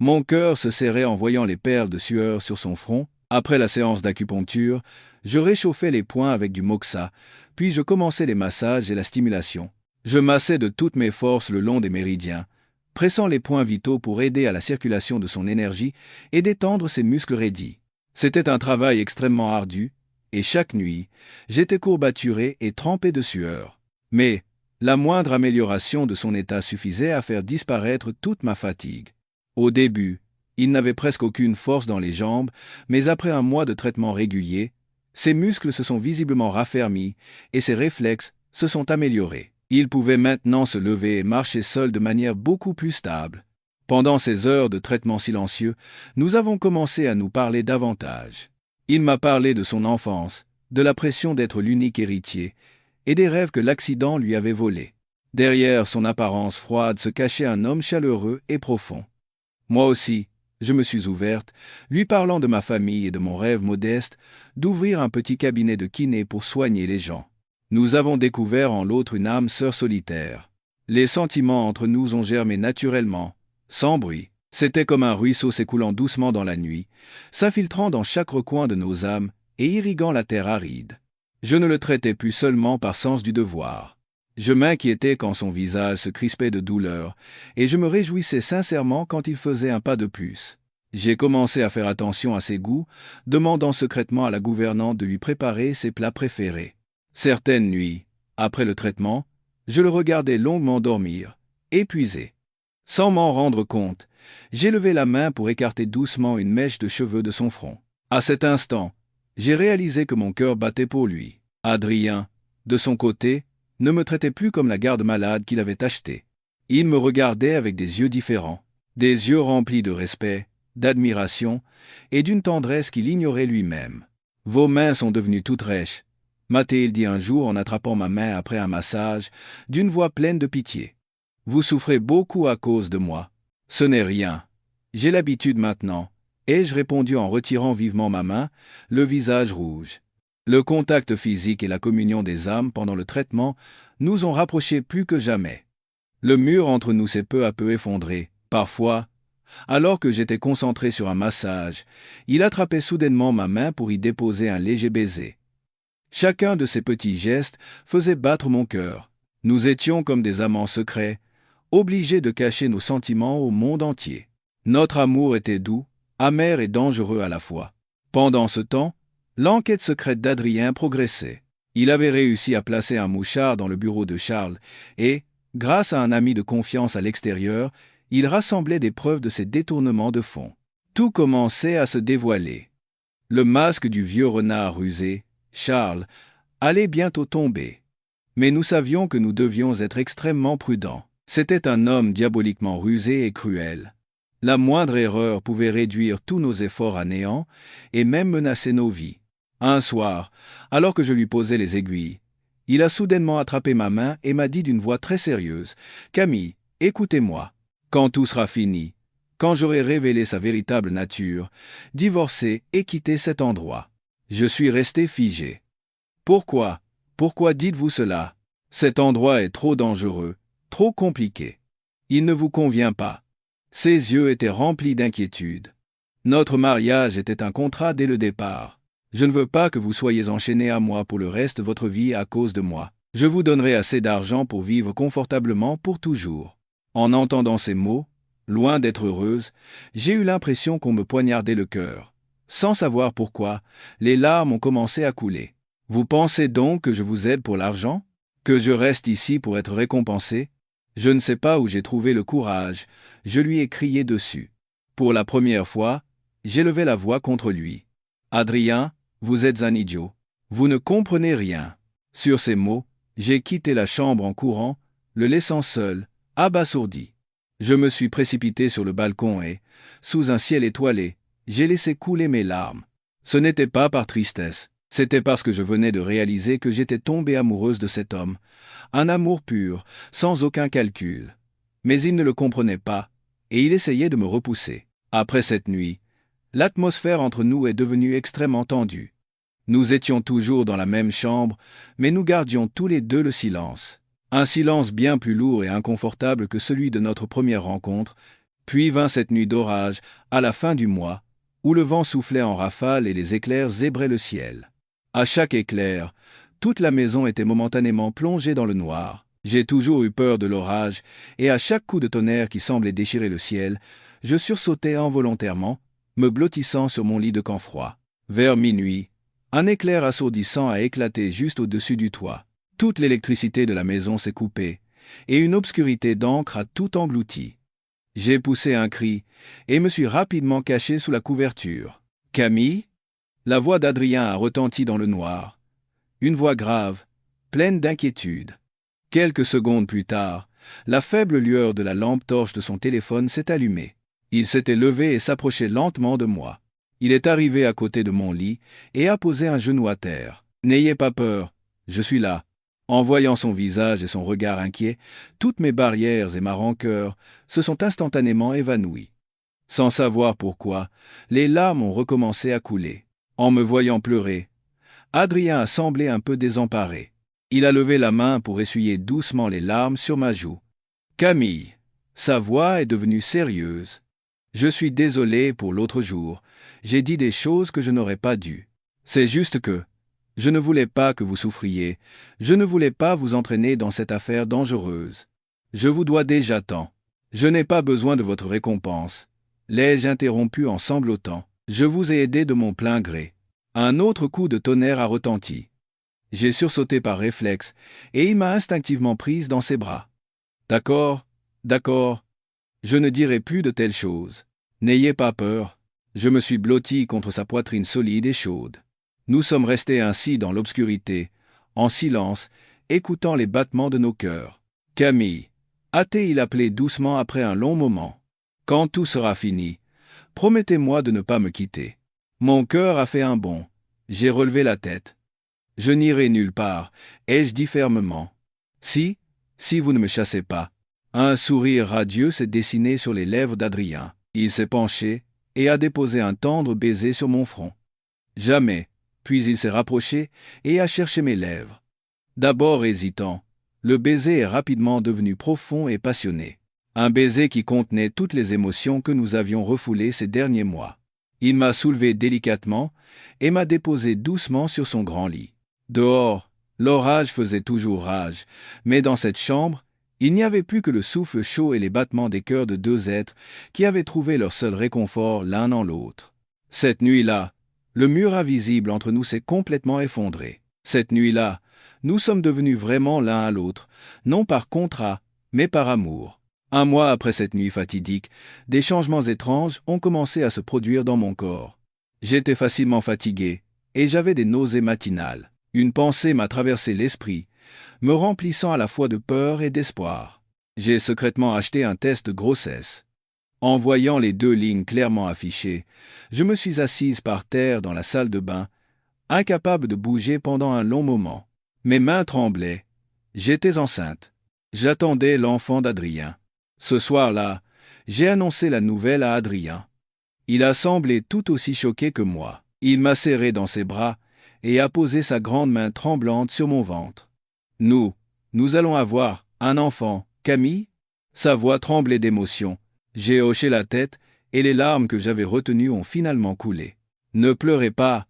Mon cœur se serrait en voyant les perles de sueur sur son front. Après la séance d'acupuncture, je réchauffais les points avec du moxa, puis je commençais les massages et la stimulation. Je massais de toutes mes forces le long des méridiens, pressant les points vitaux pour aider à la circulation de son énergie et détendre ses muscles raidis. C'était un travail extrêmement ardu, et chaque nuit, j'étais courbaturé et trempé de sueur. Mais la moindre amélioration de son état suffisait à faire disparaître toute ma fatigue. Au début, il n'avait presque aucune force dans les jambes, mais après un mois de traitement régulier, ses muscles se sont visiblement raffermis et ses réflexes se sont améliorés. Il pouvait maintenant se lever et marcher seul de manière beaucoup plus stable. Pendant ces heures de traitement silencieux, nous avons commencé à nous parler davantage. Il m'a parlé de son enfance, de la pression d'être l'unique héritier, et des rêves que l'accident lui avait volés. Derrière son apparence froide se cachait un homme chaleureux et profond. Moi aussi, je me suis ouverte, lui parlant de ma famille et de mon rêve modeste d'ouvrir un petit cabinet de kiné pour soigner les gens. Nous avons découvert en l'autre une âme sœur solitaire. Les sentiments entre nous ont germé naturellement, sans bruit. C'était comme un ruisseau s'écoulant doucement dans la nuit, s'infiltrant dans chaque recoin de nos âmes et irriguant la terre aride. Je ne le traitais plus seulement par sens du devoir. Je m'inquiétais quand son visage se crispait de douleur, et je me réjouissais sincèrement quand il faisait un pas de plus. J'ai commencé à faire attention à ses goûts, demandant secrètement à la gouvernante de lui préparer ses plats préférés. Certaines nuits, après le traitement, je le regardais longuement dormir, épuisé. Sans m'en rendre compte, j'ai levé la main pour écarter doucement une mèche de cheveux de son front. À cet instant, j'ai réalisé que mon cœur battait pour lui. Adrien, de son côté, ne me traitait plus comme la garde-malade qu'il avait achetée. Il me regardait avec des yeux différents, des yeux remplis de respect, d'admiration et d'une tendresse qu'il ignorait lui-même. « Vos mains sont devenues toutes rêches », m'a-t-il dit un jour en attrapant ma main après un massage, d'une voix pleine de pitié. « Vous souffrez beaucoup à cause de moi. Ce n'est rien. J'ai l'habitude maintenant, » ai-je répondu en retirant vivement ma main, le visage rouge. Le contact physique et la communion des âmes pendant le traitement nous ont rapprochés plus que jamais. Le mur entre nous s'est peu à peu effondré. Parfois, alors que j'étais concentré sur un massage, il attrapait soudainement ma main pour y déposer un léger baiser. Chacun de ces petits gestes faisait battre mon cœur. Nous étions comme des amants secrets, obligés de cacher nos sentiments au monde entier. Notre amour était doux, amer et dangereux à la fois. Pendant ce temps, l'enquête secrète d'Adrien progressait. Il avait réussi à placer un mouchard dans le bureau de Charles et, grâce à un ami de confiance à l'extérieur, il rassemblait des preuves de ses détournements de fonds. Tout commençait à se dévoiler. Le masque du vieux renard rusé, Charles, allait bientôt tomber. Mais nous savions que nous devions être extrêmement prudents. C'était un homme diaboliquement rusé et cruel. La moindre erreur pouvait réduire tous nos efforts à néant et même menacer nos vies. Un soir, alors que je lui posais les aiguilles, il a soudainement attrapé ma main et m'a dit d'une voix très sérieuse, « Camille, écoutez-moi. Quand tout sera fini, quand j'aurai révélé sa véritable nature, divorcez et quittez cet endroit. » Je suis resté figé. Pourquoi? Pourquoi dites-vous cela? Cet endroit est trop dangereux, trop compliqué. Il ne vous convient pas. Ses yeux étaient remplis d'inquiétude. Notre mariage était un contrat dès le départ. Je ne veux pas que vous soyez enchaînés à moi pour le reste de votre vie à cause de moi. Je vous donnerai assez d'argent pour vivre confortablement pour toujours. En entendant ces mots, loin d'être heureuse, j'ai eu l'impression qu'on me poignardait le cœur. Sans savoir pourquoi, les larmes ont commencé à couler. Vous pensez donc que je vous aide pour l'argent? Que je reste ici pour être récompensé? Je ne sais pas où j'ai trouvé le courage, je lui ai crié dessus. Pour la première fois, j'ai levé la voix contre lui. Adrien, vous êtes un idiot. Vous ne comprenez rien. Sur ces mots, j'ai quitté la chambre en courant, le laissant seul, abasourdi. Je me suis précipité sur le balcon et, sous un ciel étoilé, j'ai laissé couler mes larmes. Ce n'était pas par tristesse, c'était parce que je venais de réaliser que j'étais tombée amoureuse de cet homme, un amour pur, sans aucun calcul. Mais il ne le comprenait pas, et il essayait de me repousser. Après cette nuit, l'atmosphère entre nous est devenue extrêmement tendue. Nous étions toujours dans la même chambre, mais nous gardions tous les deux le silence. Un silence bien plus lourd et inconfortable que celui de notre première rencontre, puis vint cette nuit d'orage, à la fin du mois, où le vent soufflait en rafales et les éclairs zébraient le ciel. À chaque éclair, toute la maison était momentanément plongée dans le noir. J'ai toujours eu peur de l'orage, et à chaque coup de tonnerre qui semblait déchirer le ciel, je sursautais involontairement, me blottissant sur mon lit de camp froid. Vers minuit, un éclair assourdissant a éclaté juste au-dessus du toit. Toute l'électricité de la maison s'est coupée, et une obscurité d'encre a tout englouti. J'ai poussé un cri, et me suis rapidement caché sous la couverture. « Camille ?» La voix d'Adrien a retenti dans le noir. Une voix grave, pleine d'inquiétude. Quelques secondes plus tard, la faible lueur de la lampe torche de son téléphone s'est allumée. Il s'était levé et s'approchait lentement de moi. Il est arrivé à côté de mon lit et a posé un genou à terre. « N'ayez pas peur, je suis là. » En voyant son visage et son regard inquiet, toutes mes barrières et ma rancœur se sont instantanément évanouies. Sans savoir pourquoi, les larmes ont recommencé à couler. En me voyant pleurer, Adrien a semblé un peu désemparé. Il a levé la main pour essuyer doucement les larmes sur ma joue. « Camille !» Sa voix est devenue sérieuse. « Je suis désolé pour l'autre jour. J'ai dit des choses que je n'aurais pas dû. C'est juste que je ne voulais pas que vous souffriez. Je ne voulais pas vous entraîner dans cette affaire dangereuse. Je vous dois déjà tant. Je n'ai pas besoin de votre récompense. » L'ai-je interrompu en sanglotant. Je vous ai aidé de mon plein gré. Un autre coup de tonnerre a retenti. J'ai sursauté par réflexe, et il m'a instinctivement prise dans ses bras. D'accord, d'accord. Je ne dirai plus de telles choses. N'ayez pas peur. Je me suis blotti contre sa poitrine solide et chaude. Nous sommes restés ainsi dans l'obscurité, en silence, écoutant les battements de nos cœurs. Camille, a-t-il appelé doucement après un long moment. Quand tout sera fini, promettez-moi de ne pas me quitter. Mon cœur a fait un bond. J'ai relevé la tête. Je n'irai nulle part, ai-je dit fermement. Si vous ne me chassez pas. Un sourire radieux s'est dessiné sur les lèvres d'Adrien. Il s'est penché et a déposé un tendre baiser sur mon front. Jamais. Puis il s'est rapproché et a cherché mes lèvres. D'abord hésitant, le baiser est rapidement devenu profond et passionné. Un baiser qui contenait toutes les émotions que nous avions refoulées ces derniers mois. Il m'a soulevé délicatement et m'a déposé doucement sur son grand lit. Dehors, l'orage faisait toujours rage, mais dans cette chambre, Il n'y avait plus que le souffle chaud et les battements des cœurs de deux êtres qui avaient trouvé leur seul réconfort l'un en l'autre. Cette nuit-là, le mur invisible entre nous s'est complètement effondré. Cette nuit-là, nous sommes devenus vraiment l'un à l'autre, non par contrat, mais par amour. Un mois après cette nuit fatidique, des changements étranges ont commencé à se produire dans mon corps. J'étais facilement fatigué, et j'avais des nausées matinales. Une pensée m'a traversé l'esprit, me remplissant à la fois de peur et d'espoir. J'ai secrètement acheté un test de grossesse. En voyant les 2 lignes clairement affichées, je me suis assise par terre dans la salle de bain, incapable de bouger pendant un long moment. Mes mains tremblaient. J'étais enceinte. J'attendais l'enfant d'Adrien. Ce soir-là, j'ai annoncé la nouvelle à Adrien. Il a semblé tout aussi choqué que moi. Il m'a serré dans ses bras et a posé sa grande main tremblante sur mon ventre. Nous allons avoir un enfant, Camille ?» Sa voix tremblait d'émotion. J'ai hoché la tête et les larmes que j'avais retenues ont finalement coulé. « Ne pleurez pas, »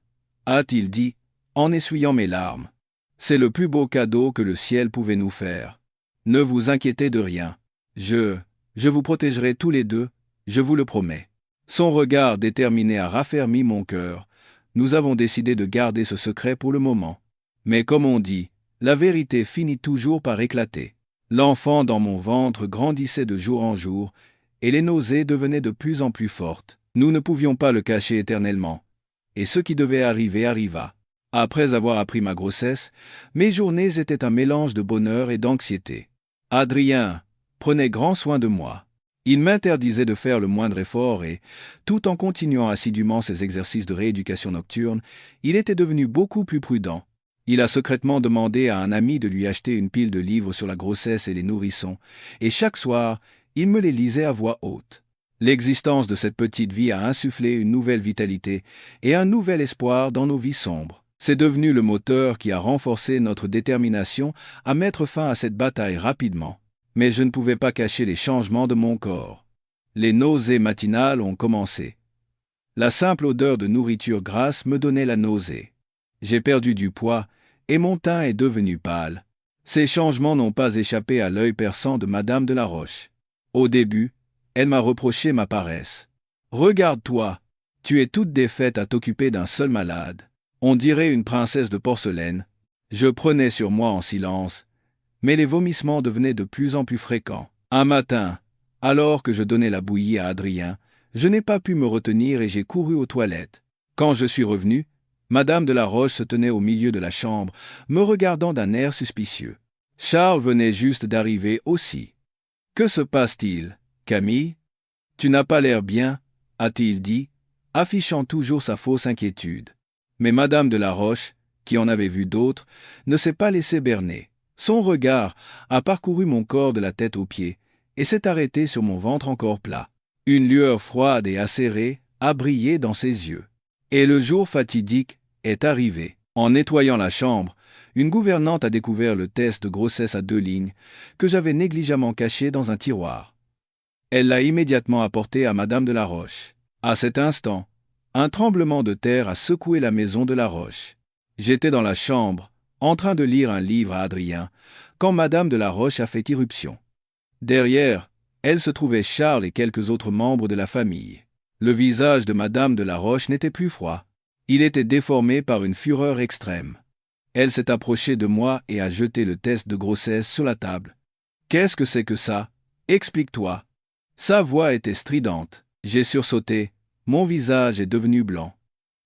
a-t-il dit, en essuyant mes larmes. « C'est le plus beau cadeau que le ciel pouvait nous faire. Ne vous inquiétez de rien. Je vous protégerai tous les deux, je vous le promets. » Son regard déterminé a raffermi mon cœur. Nous avons décidé de garder ce secret pour le moment. Mais comme on dit, la vérité finit toujours par éclater. L'enfant dans mon ventre grandissait de jour en jour, et les nausées devenaient de plus en plus fortes. Nous ne pouvions pas le cacher éternellement. Et ce qui devait arriver arriva. Après avoir appris ma grossesse, mes journées étaient un mélange de bonheur et d'anxiété. Adrien prenait grand soin de moi. Il m'interdisait de faire le moindre effort et, tout en continuant assidûment ses exercices de rééducation nocturne, il était devenu beaucoup plus prudent. Il a secrètement demandé à un ami de lui acheter une pile de livres sur la grossesse et les nourrissons, et chaque soir, il me les lisait à voix haute. L'existence de cette petite vie a insufflé une nouvelle vitalité et un nouvel espoir dans nos vies sombres. C'est devenu le moteur qui a renforcé notre détermination à mettre fin à cette bataille rapidement. Mais je ne pouvais pas cacher les changements de mon corps. Les nausées matinales ont commencé. La simple odeur de nourriture grasse me donnait la nausée. J'ai perdu du poids et mon teint est devenu pâle. Ces changements n'ont pas échappé à l'œil perçant de Madame de la Roche. Au début, elle m'a reproché ma paresse. « Regarde-toi, tu es toute défaite à t'occuper d'un seul malade. On dirait une princesse de porcelaine. » Je prenais sur moi en silence, mais les vomissements devenaient de plus en plus fréquents. Un matin, alors que je donnais la bouillie à Adrien, je n'ai pas pu me retenir et j'ai couru aux toilettes. Quand je suis revenu, Madame de la Roche se tenait au milieu de la chambre, me regardant d'un air suspicieux. Charles venait juste d'arriver aussi. « Que se passe-t-il, Camille ? Tu n'as pas l'air bien, » a-t-il dit, affichant toujours sa fausse inquiétude. Mais Madame de la Roche, qui en avait vu d'autres, ne s'est pas laissée berner. Son regard a parcouru mon corps de la tête aux pieds et s'est arrêté sur mon ventre encore plat. Une lueur froide et acérée a brillé dans ses yeux. Et le jour fatidique est arrivé. En nettoyant la chambre, une gouvernante a découvert le test de grossesse à 2 lignes que j'avais négligemment caché dans un tiroir. Elle l'a immédiatement apporté à Madame de la Roche. À cet instant, un tremblement de terre a secoué la maison de la Roche. J'étais dans la chambre, en train de lire un livre à Adrien, quand Madame de la Roche a fait irruption. Derrière, elle se trouvait Charles et quelques autres membres de la famille. Le visage de Madame de la Roche n'était plus froid. Il était déformé par une fureur extrême. Elle s'est approchée de moi et a jeté le test de grossesse sur la table. « Qu'est-ce que c'est que ça ? Explique-toi. » Sa voix était stridente. J'ai sursauté. Mon visage est devenu blanc.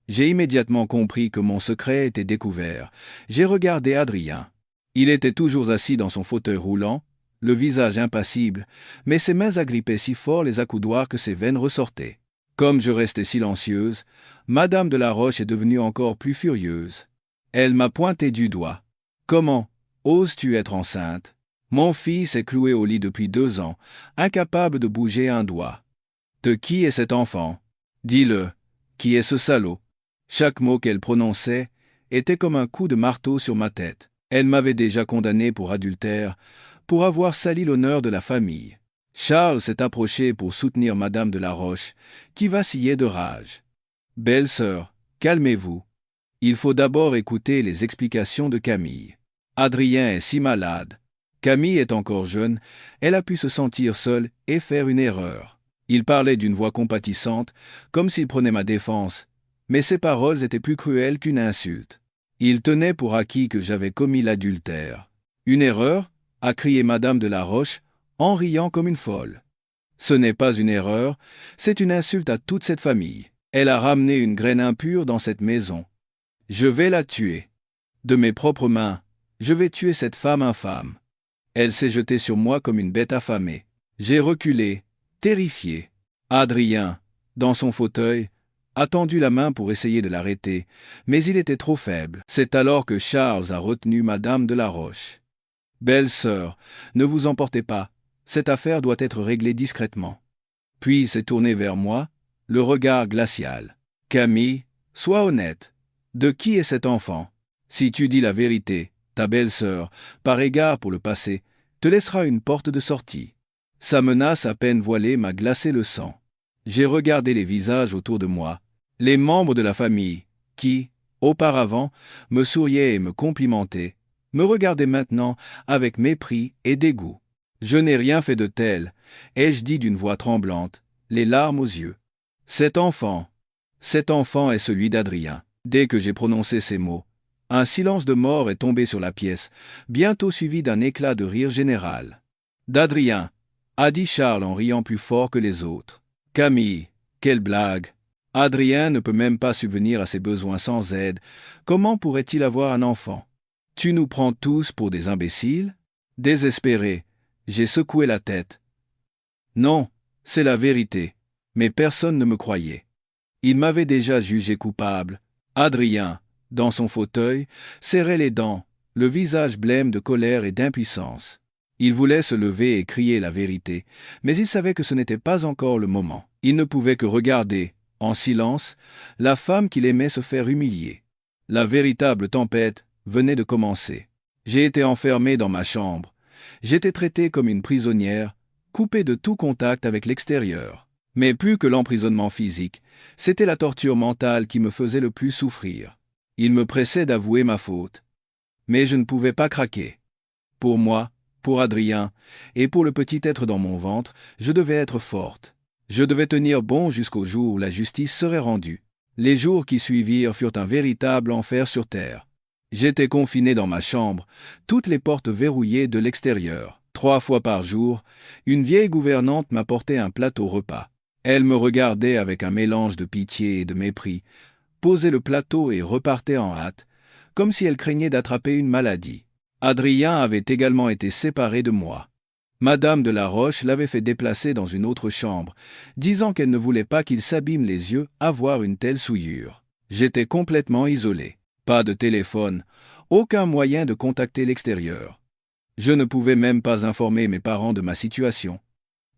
J'ai immédiatement compris que mon secret était découvert. J'ai regardé Adrien. Il était toujours assis dans son fauteuil roulant, le visage impassible, mais ses mains agrippaient si fort les accoudoirs que ses veines ressortaient. Comme je restais silencieuse, Madame de la Roche est devenue encore plus furieuse. Elle m'a pointé du doigt. « Comment oses-tu être enceinte ? Mon fils est cloué au lit depuis 2 ans, incapable de bouger un doigt. De qui est cet enfant ? Dis-le. Qui est ce salaud ? » Chaque mot qu'elle prononçait était comme un coup de marteau sur ma tête. Elle m'avait déjà condamné pour adultère, pour avoir sali l'honneur de la famille. Charles s'est approché pour soutenir Madame de la Roche, qui vacillait de rage. « Belle-sœur, calmez-vous. Il faut d'abord écouter les explications de Camille. Adrien est si malade. Camille est encore jeune, elle a pu se sentir seule et faire une erreur. Il parlait d'une voix compatissante, comme s'il prenait ma défense, mais ses paroles étaient plus cruelles qu'une insulte. Il tenait pour acquis que j'avais commis l'adultère. Une erreur, a crié Madame de la Roche, en riant comme une folle. Ce n'est pas une erreur, c'est une insulte à toute cette famille. Elle a ramené une graine impure dans cette maison. Je vais la tuer. De mes propres mains, je vais tuer cette femme infâme. Elle s'est jetée sur moi comme une bête affamée. J'ai reculé, terrifié. Adrien, dans son fauteuil, a tendu la main pour essayer de l'arrêter, mais il était trop faible. C'est alors que Charles a retenu Madame de la Roche. « Belle sœur, ne vous emportez pas, cette affaire doit être réglée discrètement. » Puis s'est tourné vers moi, le regard glacial. « Camille, sois honnête. De qui est cet enfant? Si tu dis la vérité, ta belle-sœur, par égard pour le passé, te laissera une porte de sortie. » Sa menace à peine voilée m'a glacé le sang. J'ai regardé les visages autour de moi, les membres de la famille, qui, auparavant, me souriaient et me complimentaient, me regardaient maintenant avec mépris et dégoût. « Je n'ai rien fait de tel, » ai-je dit d'une voix tremblante, les larmes aux yeux. Cet enfant est celui d'Adrien. » Dès que j'ai prononcé ces mots, un silence de mort est tombé sur la pièce, bientôt suivi d'un éclat de rire général. « D'Adrien » a dit Charles en riant plus fort que les autres. « Camille, quelle blague! Adrien ne peut même pas subvenir à ses besoins sans aide. Comment pourrait-il avoir un enfant? Tu nous prends tous pour des imbéciles ?» Désespéré, j'ai secoué la tête. Non, c'est la vérité, mais personne ne me croyait. Il m'avait déjà jugé coupable. Adrien, dans son fauteuil, serrait les dents, le visage blême de colère et d'impuissance. Il voulait se lever et crier la vérité, mais il savait que ce n'était pas encore le moment. Il ne pouvait que regarder, en silence, la femme qu'il aimait se faire humilier. La véritable tempête venait de commencer. J'ai été enfermé dans ma chambre. J'étais traité comme une prisonnière, coupé de tout contact avec l'extérieur. Mais plus que l'emprisonnement physique, c'était la torture mentale qui me faisait le plus souffrir. Il me pressait d'avouer ma faute. Mais je ne pouvais pas craquer. Pour moi, pour Adrien, et pour le petit être dans mon ventre, je devais être forte. Je devais tenir bon jusqu'au jour où la justice serait rendue. Les jours qui suivirent furent un véritable enfer sur terre. J'étais confiné dans ma chambre, toutes les portes verrouillées de l'extérieur. 3 fois par jour, une vieille gouvernante m'apportait un plateau repas. Elle me regardait avec un mélange de pitié et de mépris, posait le plateau et repartait en hâte, comme si elle craignait d'attraper une maladie. Adrien avait également été séparé de moi. Madame de la Roche l'avait fait déplacer dans une autre chambre, disant qu'elle ne voulait pas qu'il s'abîme les yeux à voir une telle souillure. J'étais complètement isolé. Pas de téléphone, aucun moyen de contacter l'extérieur. Je ne pouvais même pas informer mes parents de ma situation.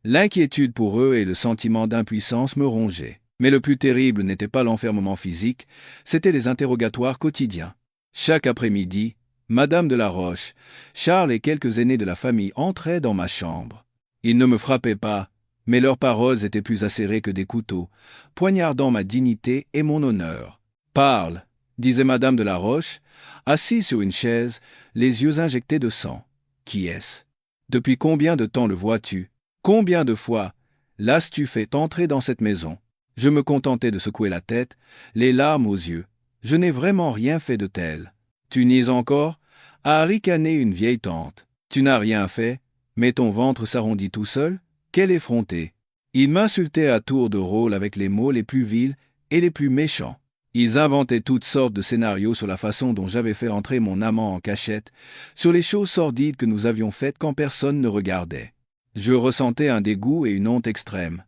L'inquiétude pour eux et le sentiment d'impuissance me rongeaient. Mais le plus terrible n'était pas l'enfermement physique, c'étaient les interrogatoires quotidiens. Chaque après-midi, Madame de la Roche, Charles et quelques aînés de la famille entraient dans ma chambre. Ils ne me frappaient pas, mais leurs paroles étaient plus acérées que des couteaux, poignardant ma dignité et mon honneur. « Parle !» disait Madame de la Roche, assise sur une chaise, les yeux injectés de sang. « Qui est-ce? Depuis combien de temps le vois-tu? Combien de fois l'as-tu fait entrer dans cette maison ?» Je me contentais de secouer la tête, les larmes aux yeux. Je n'ai vraiment rien fait de tel. « Tu nies encore ?» a ricané une vieille tante. « Tu n'as rien fait, mais ton ventre s'arrondit tout seul? Quel effronté !» Ils m'insultaient à tour de rôle avec les mots les plus vils et les plus méchants. Ils inventaient toutes sortes de scénarios sur la façon dont j'avais fait entrer mon amant en cachette, sur les choses sordides que nous avions faites quand personne ne regardait. Je ressentais un dégoût et une honte extrême.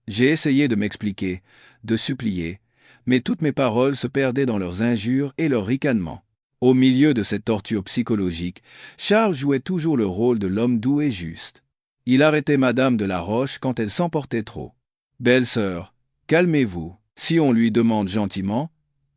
J'ai essayé de m'expliquer, de supplier, mais toutes mes paroles se perdaient dans leurs injures et leurs ricanements. Au milieu de cette torture psychologique, Charles jouait toujours le rôle de l'homme doux et juste. Il arrêtait Madame de la Roche quand elle s'emportait trop. « Belle sœur, calmez-vous. Si on lui demande gentiment,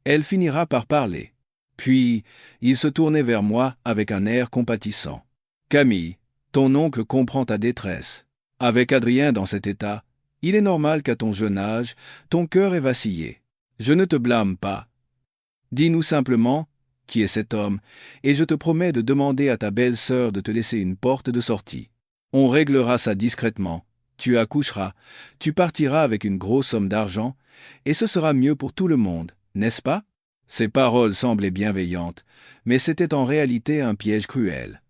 elle finira par parler. » Puis, il se tournait vers moi avec un air compatissant. « Camille, ton oncle comprend ta détresse. Avec Adrien dans cet état, il est normal qu'à ton jeune âge, ton cœur ait vacillé. Je ne te blâme pas. Dis-nous simplement, qui est cet homme, et je te promets de demander à ta belle-sœur de te laisser une porte de sortie. On réglera ça discrètement. Tu accoucheras, tu partiras avec une grosse somme d'argent, et ce sera mieux pour tout le monde, n'est-ce pas? » Ces paroles semblaient bienveillantes, mais c'était en réalité un piège cruel.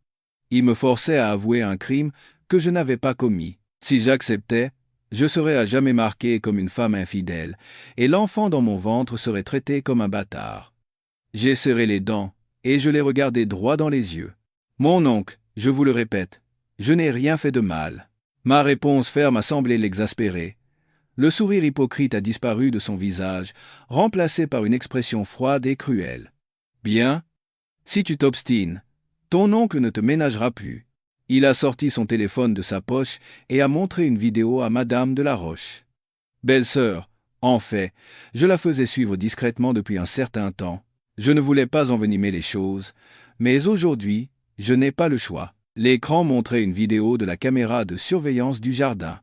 Il me forçait à avouer un crime que je n'avais pas commis. Si j'acceptais, je serais à jamais marqué comme une femme infidèle, et l'enfant dans mon ventre serait traité comme un bâtard. J'ai serré les dents, et je l'ai regardé droit dans les yeux. « Mon oncle, je vous le répète, je n'ai rien fait de mal. » Ma réponse ferme a semblé l'exaspérer. Le sourire hypocrite a disparu de son visage, remplacé par une expression froide et cruelle. « Bien, si tu t'obstines, ton oncle ne te ménagera plus. » Il a sorti son téléphone de sa poche et a montré une vidéo à Madame de la Roche. Belle-sœur, en fait, je la faisais suivre discrètement depuis un certain temps. Je ne voulais pas envenimer les choses, mais aujourd'hui, je n'ai pas le choix. L'écran montrait une vidéo de la caméra de surveillance du jardin.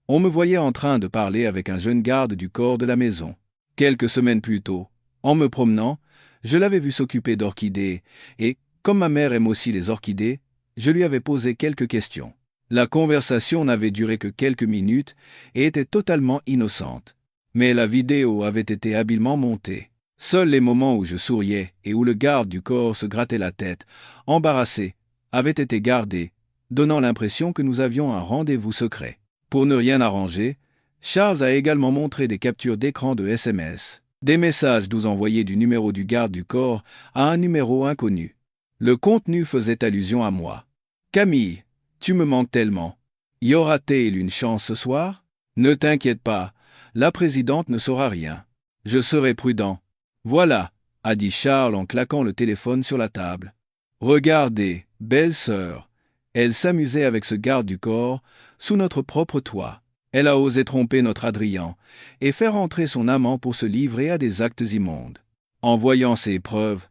On me voyait en train de parler avec un jeune garde du corps de la maison. Quelques semaines plus tôt, en me promenant, je l'avais vu s'occuper d'orchidées, et, comme ma mère aime aussi les orchidées, je lui avais posé quelques questions. La conversation n'avait duré que quelques minutes et était totalement innocente. Mais la vidéo avait été habilement montée. Seuls les moments où je souriais et où le garde du corps se grattait la tête, embarrassé, avaient été gardés, donnant l'impression que nous avions un rendez-vous secret. Pour ne rien arranger, Charles a également montré des captures d'écran de SMS, des messages doux envoyés du numéro du garde du corps à un numéro inconnu. Le contenu faisait allusion à moi. « Camille, tu me manques tellement. Y aura-t-il une chance ce soir? Ne t'inquiète pas, la présidente ne saura rien. Je serai prudent. » Voilà, a dit Charles en claquant le téléphone sur la table. Regardez, belle-sœur, elle s'amusait avec ce garde du corps sous notre propre toit. Elle a osé tromper notre Adrien et faire entrer son amant pour se livrer à des actes immondes. En voyant ces preuves,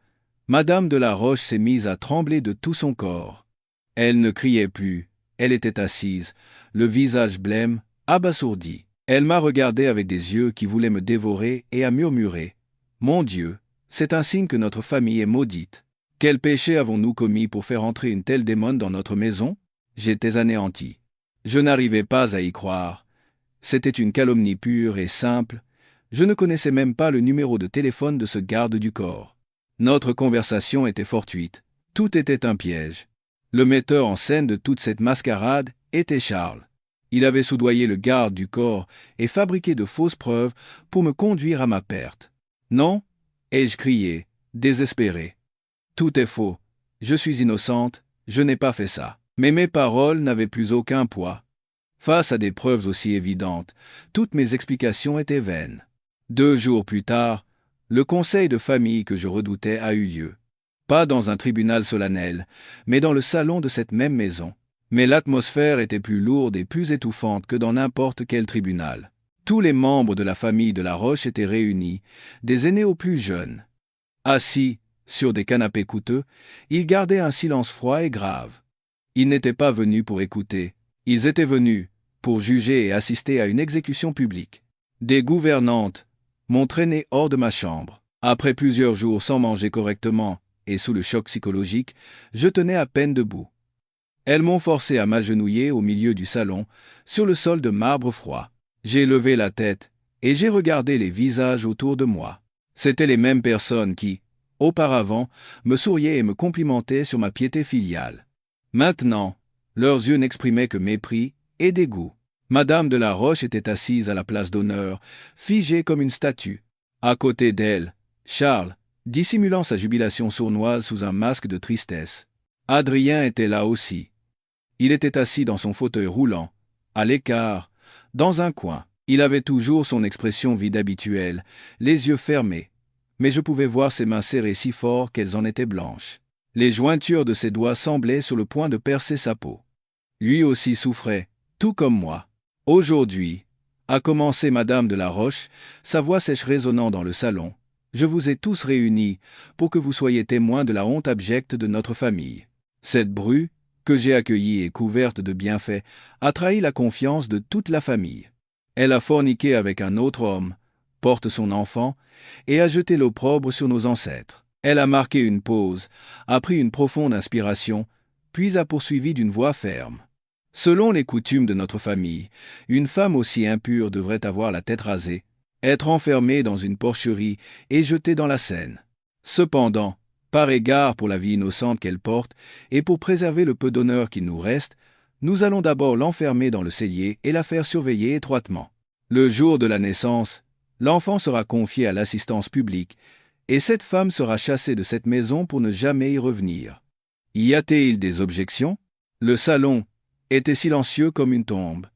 Madame de la Roche s'est mise à trembler de tout son corps. Elle ne criait plus, elle était assise, le visage blême, abasourdi. Elle m'a regardé avec des yeux qui voulaient me dévorer et a murmuré « Mon Dieu, c'est un signe que notre famille est maudite. Quel péché avons-nous commis pour faire entrer une telle démone dans notre maison ?» J'étais anéanti. Je n'arrivais pas à y croire. C'était une calomnie pure et simple. Je ne connaissais même pas le numéro de téléphone de ce garde du corps. Notre conversation était fortuite. Tout était un piège. Le metteur en scène de toute cette mascarade était Charles. Il avait soudoyé le garde du corps et fabriqué de fausses preuves pour me conduire à ma perte. « Non » ai-je crié, désespéré. « Tout est faux. Je suis innocente, je n'ai pas fait ça. » Mais mes paroles n'avaient plus aucun poids. Face à des preuves aussi évidentes, toutes mes explications étaient vaines. 2 jours plus tard, le conseil de famille que je redoutais a eu lieu. Pas dans un tribunal solennel, mais dans le salon de cette même maison. Mais l'atmosphère était plus lourde et plus étouffante que dans n'importe quel tribunal. Tous les membres de la famille de la Roche étaient réunis, des aînés aux plus jeunes. Assis, sur des canapés coûteux, ils gardaient un silence froid et grave. Ils n'étaient pas venus pour écouter, ils étaient venus pour juger et assister à une exécution publique. Des gouvernantes m'ont traîné hors de ma chambre. Après plusieurs jours sans manger correctement et sous le choc psychologique, je tenais à peine debout. Elles m'ont forcé à m'agenouiller au milieu du salon, sur le sol de marbre froid. J'ai levé la tête et j'ai regardé les visages autour de moi. C'étaient les mêmes personnes qui, auparavant, me souriaient et me complimentaient sur ma piété filiale. Maintenant, leurs yeux n'exprimaient que mépris et dégoût. Madame de la Roche était assise à la place d'honneur, figée comme une statue. À côté d'elle, Charles, dissimulant sa jubilation sournoise sous un masque de tristesse. Adrien était là aussi. Il était assis dans son fauteuil roulant, à l'écart, dans un coin. Il avait toujours son expression vide habituelle, les yeux fermés, mais je pouvais voir ses mains serrées si fort qu'elles en étaient blanches. Les jointures de ses doigts semblaient sur le point de percer sa peau. Lui aussi souffrait, tout comme moi. Aujourd'hui, a commencé Madame de la Roche, sa voix sèche résonnant dans le salon. Je vous ai tous réunis pour que vous soyez témoins de la honte abjecte de notre famille. Cette bru, que j'ai accueillie et couverte de bienfaits, a trahi la confiance de toute la famille. Elle a forniqué avec un autre homme, porte son enfant, et a jeté l'opprobre sur nos ancêtres. Elle a marqué une pause, a pris une profonde inspiration, puis a poursuivi d'une voix ferme. Selon les coutumes de notre famille, une femme aussi impure devrait avoir la tête rasée, être enfermée dans une porcherie et jetée dans la Seine. Cependant, par égard pour la vie innocente qu'elle porte et pour préserver le peu d'honneur qu'il nous reste, nous allons d'abord l'enfermer dans le cellier et la faire surveiller étroitement. Le jour de la naissance, l'enfant sera confié à l'assistance publique, et cette femme sera chassée de cette maison pour ne jamais y revenir. Y a-t-il des objections? Le salon était silencieux comme une tombe.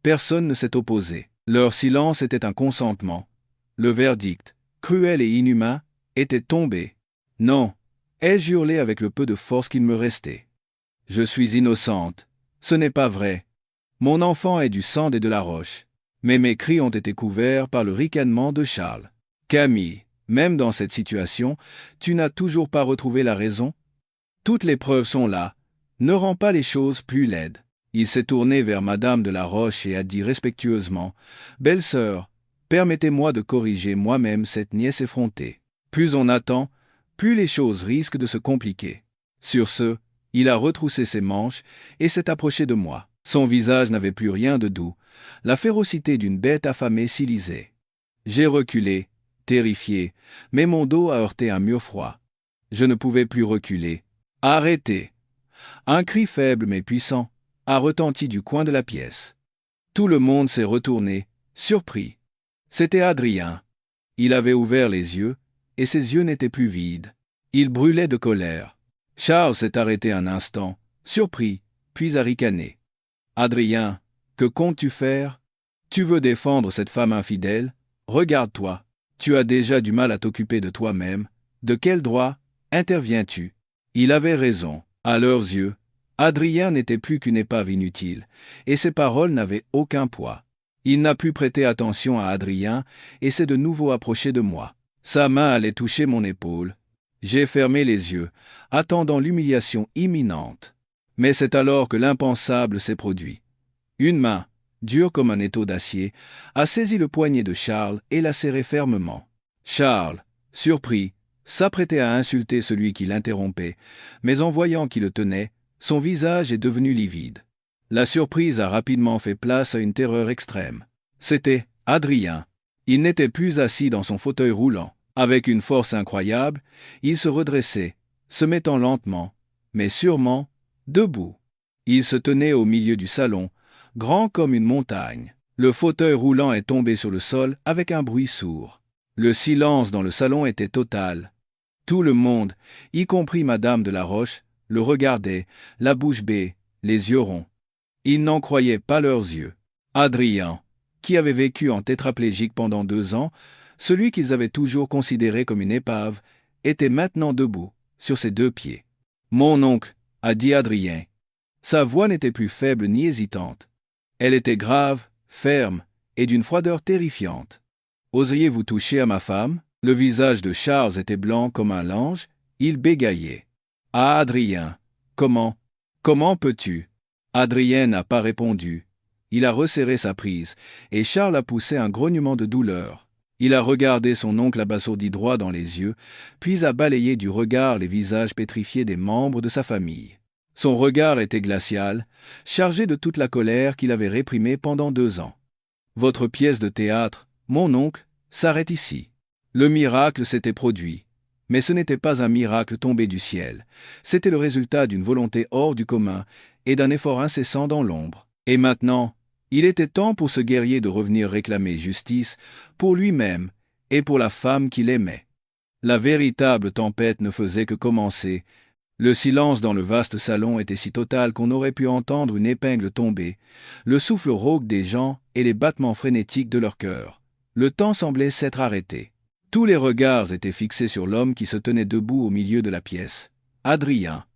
Personne ne s'est opposé. Leur silence était un consentement. Le verdict, cruel et inhumain, était tombé. Non, ai-je hurlé avec le peu de force qu'il me restait. Je suis innocente. Ce n'est pas vrai. Mon enfant est du sang et de la roche. Mais mes cris ont été couverts par le ricanement de Charles. Camille, même dans cette situation, tu n'as toujours pas retrouvé la raison? Toutes les preuves sont là. Ne rends pas les choses plus laides. Il s'est tourné vers Madame de la Roche et a dit respectueusement « Belle-sœur, permettez-moi de corriger moi-même cette nièce effrontée. Plus on attend, plus les choses risquent de se compliquer. » Sur ce, il a retroussé ses manches et s'est approché de moi. Son visage n'avait plus rien de doux. La férocité d'une bête affamée s'y lisait. J'ai reculé, terrifié, mais mon dos a heurté un mur froid. Je ne pouvais plus reculer. Arrêtez! Un cri faible mais puissant a retenti du coin de la pièce. Tout le monde s'est retourné, surpris. C'était Adrien. Il avait ouvert les yeux, et ses yeux n'étaient plus vides. Il brûlait de colère. Charles s'est arrêté un instant, surpris, puis a ricané. « Adrien, que comptes-tu faire? Tu veux défendre cette femme infidèle? Regarde-toi. Tu as déjà du mal à t'occuper de toi-même. De quel droit interviens-tu » Il avait raison. À leurs yeux, Adrien n'était plus qu'une épave inutile, et ses paroles n'avaient aucun poids. Il n'a pu prêter attention à Adrien et s'est de nouveau approché de moi. Sa main allait toucher mon épaule. J'ai fermé les yeux, attendant l'humiliation imminente. Mais c'est alors que l'impensable s'est produit. Une main, dure comme un étau d'acier, a saisi le poignet de Charles et l'a serré fermement. Charles, surpris, s'apprêtait à insulter celui qui l'interrompait, mais en voyant qui le tenait, son visage est devenu livide. La surprise a rapidement fait place à une terreur extrême. C'était Adrien. Il n'était plus assis dans son fauteuil roulant. Avec une force incroyable, il se redressait, se mettant lentement, mais sûrement, debout. Il se tenait au milieu du salon, grand comme une montagne. Le fauteuil roulant est tombé sur le sol avec un bruit sourd. Le silence dans le salon était total. Tout le monde, y compris Madame de la Roche, le regardait, la bouche bée, les yeux ronds. Ils n'en croyaient pas leurs yeux. Adrien, qui avait vécu en tétraplégique pendant 2 ans, celui qu'ils avaient toujours considéré comme une épave, était maintenant debout, sur ses 2 pieds. « Mon oncle » a dit Adrien. Sa voix n'était plus faible ni hésitante. Elle était grave, ferme et d'une froideur terrifiante. « Oseriez-vous toucher à ma femme ?» Le visage de Charles était blanc comme un linge, il bégayait. « Ah, Adrien, comment peux-tu » Adrien n'a pas répondu. Il a resserré sa prise, et Charles a poussé un grognement de douleur. Il a regardé son oncle abasourdi droit dans les yeux, puis a balayé du regard les visages pétrifiés des membres de sa famille. Son regard était glacial, chargé de toute la colère qu'il avait réprimée pendant 2 ans. « Votre pièce de théâtre, mon oncle, s'arrête ici. » Le miracle s'était produit, mais ce n'était pas un miracle tombé du ciel. C'était le résultat d'une volonté hors du commun et d'un effort incessant dans l'ombre. Et maintenant, il était temps pour ce guerrier de revenir réclamer justice pour lui-même et pour la femme qu'il aimait. La véritable tempête ne faisait que commencer. Le silence dans le vaste salon était si total qu'on aurait pu entendre une épingle tomber, le souffle rauque des gens et les battements frénétiques de leur cœur. Le temps semblait s'être arrêté. Tous les regards étaient fixés sur l'homme qui se tenait debout au milieu de la pièce. Adrien.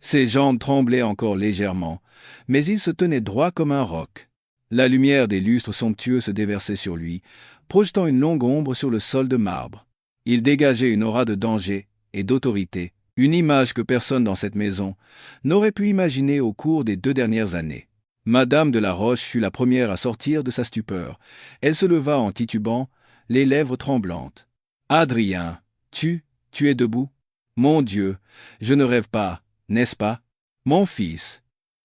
Ses jambes tremblaient encore légèrement, mais il se tenait droit comme un roc. La lumière des lustres somptueux se déversait sur lui, projetant une longue ombre sur le sol de marbre. Il dégageait une aura de danger et d'autorité, une image que personne dans cette maison n'aurait pu imaginer au cours des 2 dernières années. Madame de la Roche fut la première à sortir de sa stupeur. Elle se leva en titubant, les lèvres tremblantes. « Adrien, tu es debout » Mon Dieu, je ne rêve pas, n'est-ce pas? Mon fils.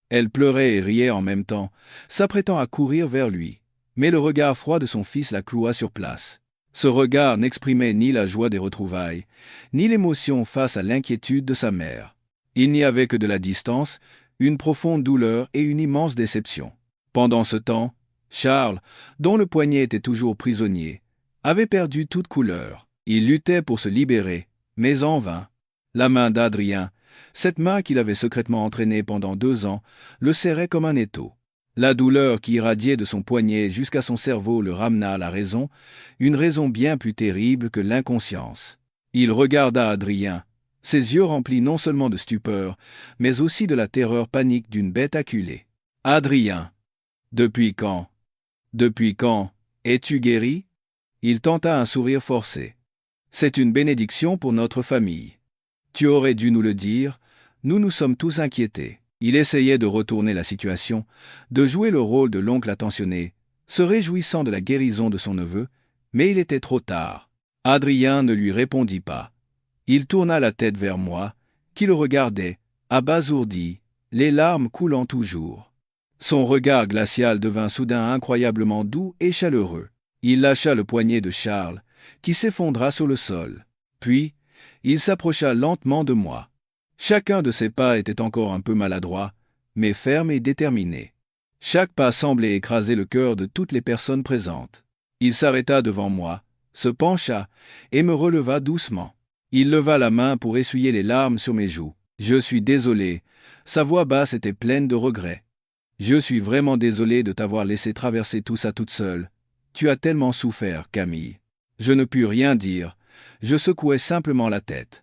Elle pleurait et riait en même temps, s'apprêtant à courir vers lui. Mais le regard froid de son fils la cloua sur place. Ce regard n'exprimait ni la joie des retrouvailles, ni l'émotion face à l'inquiétude de sa mère. Il n'y avait que de la distance, une profonde douleur et une immense déception. Pendant ce temps, Charles, dont le poignet était toujours prisonnier, avait perdu toute couleur. Il luttait pour se libérer, mais en vain. La main d'Adrien, cette main qu'il avait secrètement entraînée pendant 2 ans, le serrait comme un étau. La douleur qui irradiait de son poignet jusqu'à son cerveau le ramena à la raison, une raison bien plus terrible que l'inconscience. Il regarda Adrien, ses yeux remplis non seulement de stupeur, mais aussi de la terreur panique d'une bête acculée. « Adrien, depuis quand? Depuis quand? Es-tu guéri ?» Il tenta un sourire forcé. « C'est une bénédiction pour notre famille. Tu aurais dû nous le dire, nous nous sommes tous inquiétés. » Il essayait de retourner la situation, de jouer le rôle de l'oncle attentionné, se réjouissant de la guérison de son neveu, mais il était trop tard. Adrien ne lui répondit pas. Il tourna la tête vers moi, qui le regardais, abasourdi, les larmes coulant toujours. Son regard glacial devint soudain incroyablement doux et chaleureux. Il lâcha le poignet de Charles, qui s'effondra sur le sol. Puis, il s'approcha lentement de moi. Chacun de ses pas était encore un peu maladroit, mais ferme et déterminé. Chaque pas semblait écraser le cœur de toutes les personnes présentes. Il s'arrêta devant moi, se pencha et me releva doucement. Il leva la main pour essuyer les larmes sur mes joues. « Je suis désolé. » Sa voix basse était pleine de regret. « Je suis vraiment désolé de t'avoir laissé traverser tout ça toute seule. Tu as tellement souffert, Camille. » Je ne pus rien dire. Je secouais simplement la tête.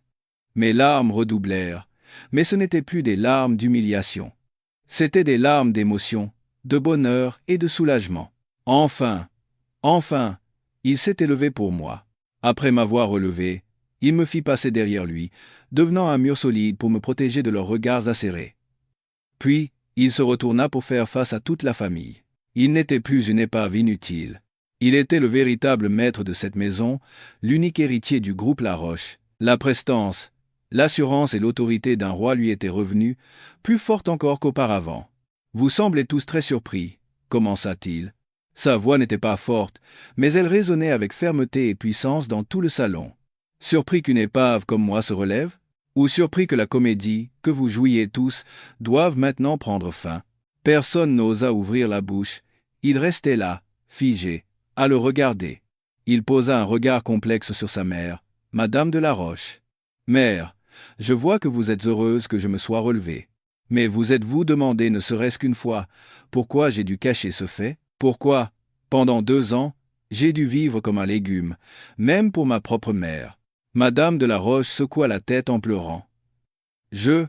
Mes larmes redoublèrent, mais ce n'étaient plus des larmes d'humiliation. C'étaient des larmes d'émotion, de bonheur et de soulagement. Enfin, il s'était levé pour moi. Après m'avoir relevé, il me fit passer derrière lui, devenant un mur solide pour me protéger de leurs regards acérés. Puis, il se retourna pour faire face à toute la famille. Il n'était plus une épave inutile. Il était le véritable maître de cette maison, l'unique héritier du groupe Laroche. La prestance, l'assurance et l'autorité d'un roi lui étaient revenues, plus fortes encore qu'auparavant. « Vous semblez tous très surpris, » commença-t-il. Sa voix n'était pas forte, mais elle résonnait avec fermeté et puissance dans tout le salon. « Surpris qu'une épave comme moi se relève? Ou surpris que la comédie, que vous jouiez tous, doive maintenant prendre fin ?» Personne n'osa ouvrir la bouche. Il restait là, figé, à le regarder. Il posa un regard complexe sur sa mère, Madame de Laroche. « Mère, je vois que vous êtes heureuse que je me sois relevé. Mais vous êtes-vous demandé ne serait-ce qu'une fois pourquoi j'ai dû cacher ce fait? Pourquoi, pendant 2 ans, j'ai dû vivre comme un légume, même pour ma propre mère? » Madame de Laroche secoua la tête en pleurant. « Je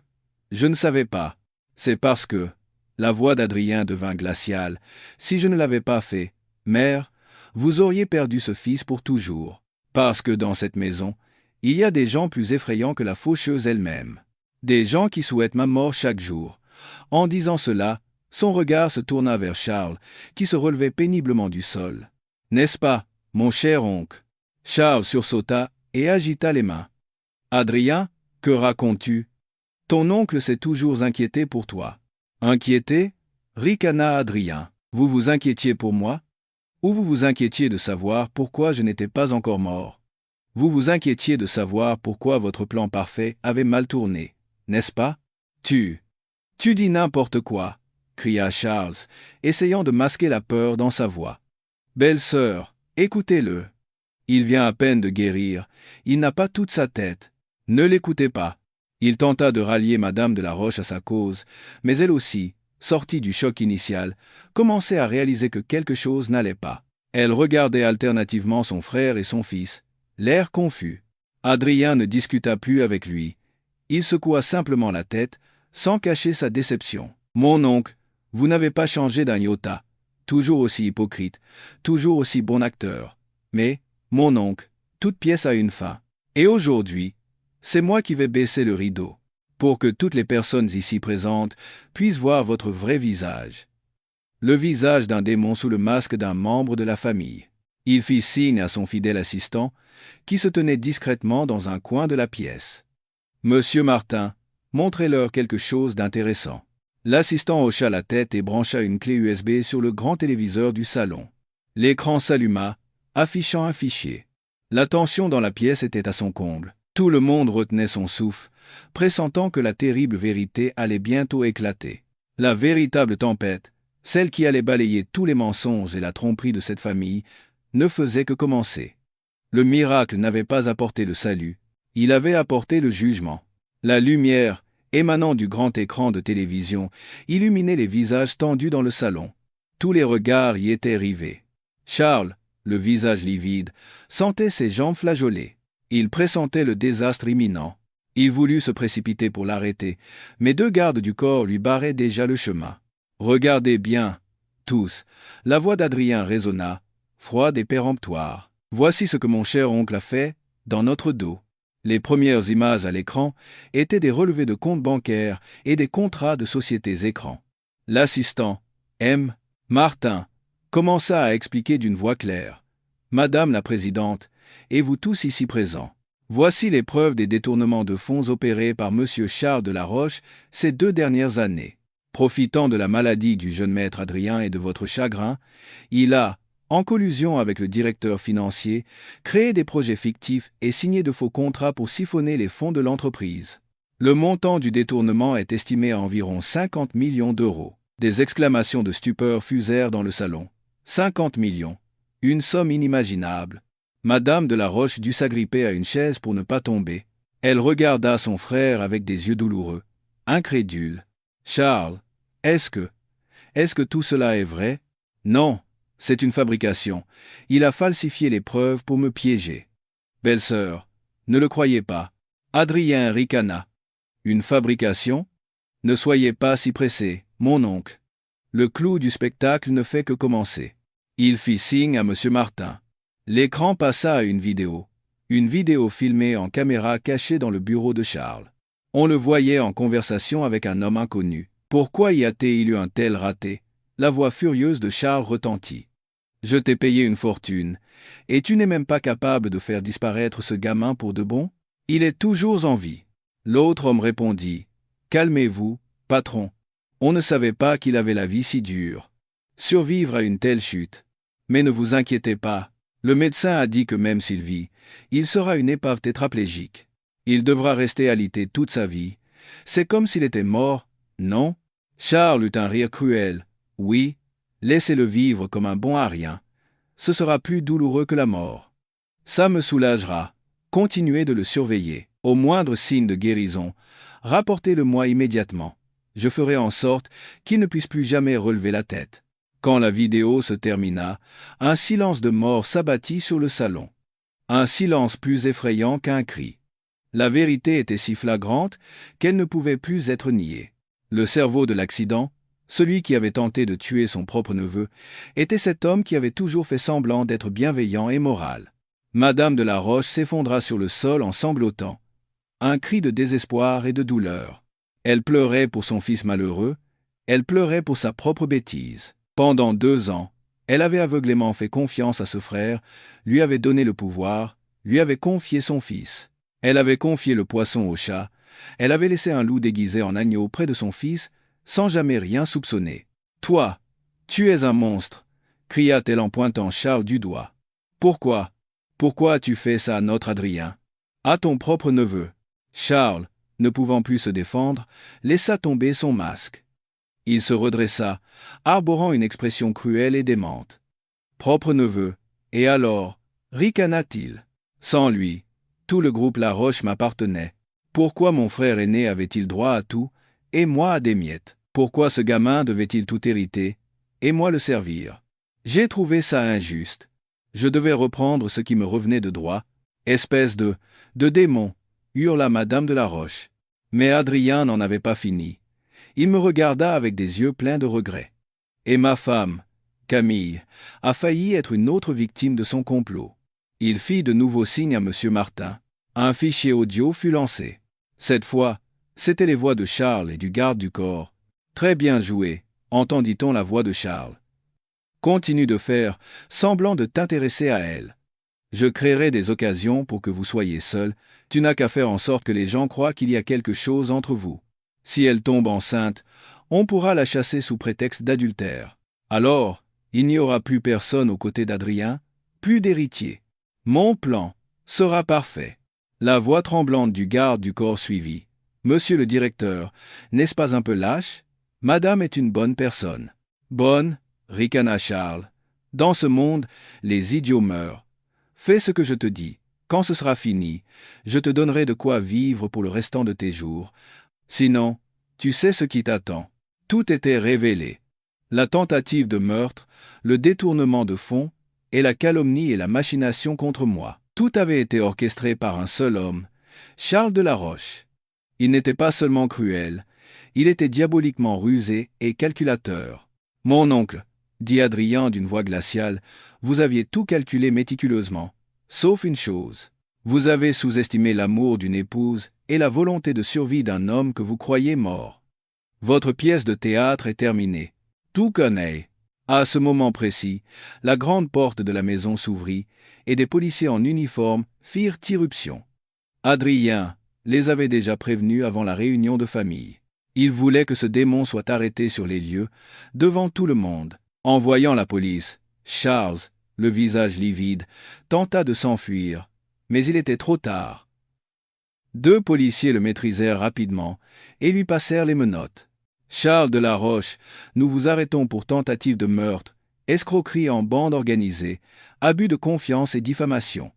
ne savais pas. C'est parce que... » La voix d'Adrien devint glaciale. « Si je ne l'avais pas fait, mère, vous auriez perdu ce fils pour toujours. Parce que dans cette maison, il y a des gens plus effrayants que la faucheuse elle-même. Des gens qui souhaitent ma mort chaque jour. » En disant cela, son regard se tourna vers Charles, qui se relevait péniblement du sol. « N'est-ce pas, mon cher oncle ?» Charles sursauta et agita les mains. « Adrien, que racontes-tu? Ton oncle s'est toujours inquiété pour toi. »« Inquiété ?» ricana Adrien. « Vous vous inquiétiez pour moi? Ou vous vous inquiétiez de savoir pourquoi je n'étais pas encore mort? Vous vous inquiétiez de savoir pourquoi votre plan parfait avait mal tourné, n'est-ce pas? Tu dis n'importe quoi, » cria Charles, essayant de masquer la peur dans sa voix. « Belle-sœur, écoutez-le. Il vient à peine de guérir, il n'a pas toute sa tête. Ne l'écoutez pas. » Il tenta de rallier Madame de Laroche à sa cause, mais elle aussi, sortie du choc initial, commençait à réaliser que quelque chose n'allait pas. Elle regardait alternativement son frère et son fils, l'air confus. Adrien ne discuta plus avec lui. Il secoua simplement la tête, sans cacher sa déception. « Mon oncle, vous n'avez pas changé d'un iota. Toujours aussi hypocrite, toujours aussi bon acteur. Mais, mon oncle, toute pièce a une fin. Et aujourd'hui, c'est moi qui vais baisser le rideau, pour que toutes les personnes ici présentes puissent voir votre vrai visage. Le visage d'un démon sous le masque d'un membre de la famille. » Il fit signe à son fidèle assistant, qui se tenait discrètement dans un coin de la pièce. Monsieur Martin, montrez-leur quelque chose d'intéressant. L'assistant hocha la tête et brancha une clé USB sur le grand téléviseur du salon. L'écran s'alluma, affichant un fichier. La tension dans la pièce était à son comble. Tout le monde retenait son souffle, pressentant que la terrible vérité allait bientôt éclater. La véritable tempête, celle qui allait balayer tous les mensonges et la tromperie de cette famille, ne faisait que commencer. Le miracle n'avait pas apporté le salut, il avait apporté le jugement. La lumière, émanant du grand écran de télévision, illuminait les visages tendus dans le salon. Tous les regards y étaient rivés. Charles, le visage livide, sentait ses jambes flageoler. Il pressentait le désastre imminent. Il voulut se précipiter pour l'arrêter, mais 2 gardes du corps lui barraient déjà le chemin. « Regardez bien, tous !» La voix d'Adrien résonna, froide et péremptoire. « Voici ce que mon cher oncle a fait, dans notre dos. » Les premières images à l'écran étaient des relevés de comptes bancaires et des contrats de sociétés écrans. L'assistant, M. Martin, commença à expliquer d'une voix claire. « Madame la Présidente, et vous tous ici présents, voici les preuves des détournements de fonds opérés par M. Charles de la Roche ces 2 dernières années. Profitant de la maladie du jeune maître Adrien et de votre chagrin, il a, en collusion avec le directeur financier, créé des projets fictifs et signé de faux contrats pour siphonner les fonds de l'entreprise. Le montant du détournement est estimé à environ 50 millions d'euros. » Des exclamations de stupeur fusèrent dans le salon. 50 millions. Une somme inimaginable. Madame de la Roche dut s'agripper à une chaise pour ne pas tomber. Elle regarda son frère avec des yeux douloureux, incrédule. « Charles, est-ce que tout cela est vrai ? » ?»« Non, c'est une fabrication. Il a falsifié les preuves pour me piéger. » »« Belle-sœur, ne le croyez pas. » Adrien ricana. « Une fabrication ? Ne soyez pas si pressé, mon oncle. Le clou du spectacle ne fait que commencer. » Il fit signe à M. Martin. L'écran passa à une vidéo filmée en caméra cachée dans le bureau de Charles. On le voyait en conversation avec un homme inconnu. Pourquoi y a-t-il eu un tel raté ? La voix furieuse de Charles retentit. Je t'ai payé une fortune, et tu n'es même pas capable de faire disparaître ce gamin pour de bon ? Il est toujours en vie. L'autre homme répondit. Calmez-vous, patron. On ne savait pas qu'il avait la vie si dure. Survivre à une telle chute. Mais ne vous inquiétez pas. Le médecin a dit que même s'il vit, il sera une épave tétraplégique. Il devra rester alité toute sa vie. C'est comme s'il était mort, non ? Charles eut un rire cruel. Oui, laissez-le vivre comme un bon à rien. Ce sera plus douloureux que la mort. Ça me soulagera. Continuez de le surveiller. Au moindre signe de guérison, rapportez-le-moi immédiatement. Je ferai en sorte qu'il ne puisse plus jamais relever la tête. Quand la vidéo se termina, un silence de mort s'abattit sur le salon. Un silence plus effrayant qu'un cri. La vérité était si flagrante qu'elle ne pouvait plus être niée. Le cerveau de l'accident, celui qui avait tenté de tuer son propre neveu, était cet homme qui avait toujours fait semblant d'être bienveillant et moral. Madame de la Roche s'effondra sur le sol en sanglotant. Un cri de désespoir et de douleur. Elle pleurait pour son fils malheureux, elle pleurait pour sa propre bêtise. Pendant 2 ans, elle avait aveuglément fait confiance à ce frère, lui avait donné le pouvoir, lui avait confié son fils. Elle avait confié le poisson au chat, elle avait laissé un loup déguisé en agneau près de son fils, sans jamais rien soupçonner. « Toi, tu es un monstre !» cria-t-elle en pointant Charles du doigt. « Pourquoi ? Pourquoi as-tu fait ça à notre Adrien ? À ton propre neveu ?» Charles, ne pouvant plus se défendre, laissa tomber son masque. Il se redressa, arborant une expression cruelle et démente. « Propre neveu, et alors ?» ricana-t-il. « Sans lui, tout le groupe La Roche m'appartenait. Pourquoi mon frère aîné avait-il droit à tout, et moi à des miettes ? Pourquoi ce gamin devait-il tout hériter, et moi le servir ? J'ai trouvé ça injuste. Je devais reprendre ce qui me revenait de droit. Espèce de démon, hurla Madame de la Roche. Mais Adrien n'en avait pas fini. Il me regarda avec des yeux pleins de regret. Et ma femme, Camille, a failli être une autre victime de son complot. Il fit de nouveaux signes à M. Martin. Un fichier audio fut lancé. Cette fois, c'étaient les voix de Charles et du garde du corps. Très bien joué, entendit-on la voix de Charles. Continue de faire semblant de t'intéresser à elle. Je créerai des occasions pour que vous soyez seuls. Tu n'as qu'à faire en sorte que les gens croient qu'il y a quelque chose entre vous. Si elle tombe enceinte, on pourra la chasser sous prétexte d'adultère. Alors, il n'y aura plus personne aux côtés d'Adrien, plus d'héritier. Mon plan sera parfait. La voix tremblante du garde du corps suivit. Monsieur le directeur, n'est-ce pas un peu lâche? Madame est une bonne personne. Bonne, ricana Charles. Dans ce monde, les idiots meurent. Fais ce que je te dis. Quand ce sera fini, je te donnerai de quoi vivre pour le restant de tes jours. Sinon, tu sais ce qui t'attend. Tout était révélé. La tentative de meurtre, le détournement de fonds, et la calomnie et la machination contre moi. Tout avait été orchestré par un seul homme, Charles de la Roche. Il n'était pas seulement cruel, il était diaboliquement rusé et calculateur. Mon oncle, dit Adrien d'une voix glaciale, vous aviez tout calculé méticuleusement, sauf une chose. Vous avez sous-estimé l'amour d'une épouse et la volonté de survie d'un homme que vous croyez mort. Votre pièce de théâtre est terminée. Tout connaît. À ce moment précis, la grande porte de la maison s'ouvrit et des policiers en uniforme firent irruption. Adrien les avait déjà prévenus avant la réunion de famille. Il voulait que ce démon soit arrêté sur les lieux, devant tout le monde. En voyant la police, Charles, le visage livide, tenta de s'enfuir, mais il était trop tard. 2 policiers le maîtrisèrent rapidement et lui passèrent les menottes. Charles de la Roche, nous vous arrêtons pour tentative de meurtre, escroquerie en bande organisée, abus de confiance et diffamation.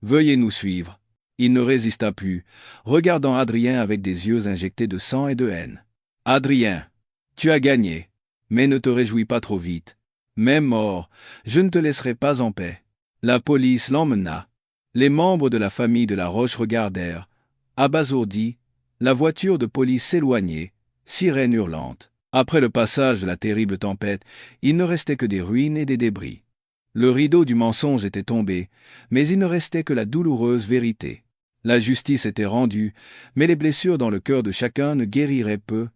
Veuillez nous suivre. Il ne résista plus, regardant Adrien avec des yeux injectés de sang et de haine. Adrien, tu as gagné, mais ne te réjouis pas trop vite. Même mort, je ne te laisserai pas en paix. La police l'emmena. Les membres de la famille de la Roche regardèrent, abasourdis, la voiture de police s'éloigner, sirène hurlante. Après le passage de la terrible tempête, il ne restait que des ruines et des débris. Le rideau du mensonge était tombé, mais il ne restait que la douloureuse vérité. La justice était rendue, mais les blessures dans le cœur de chacun ne guériraient peu,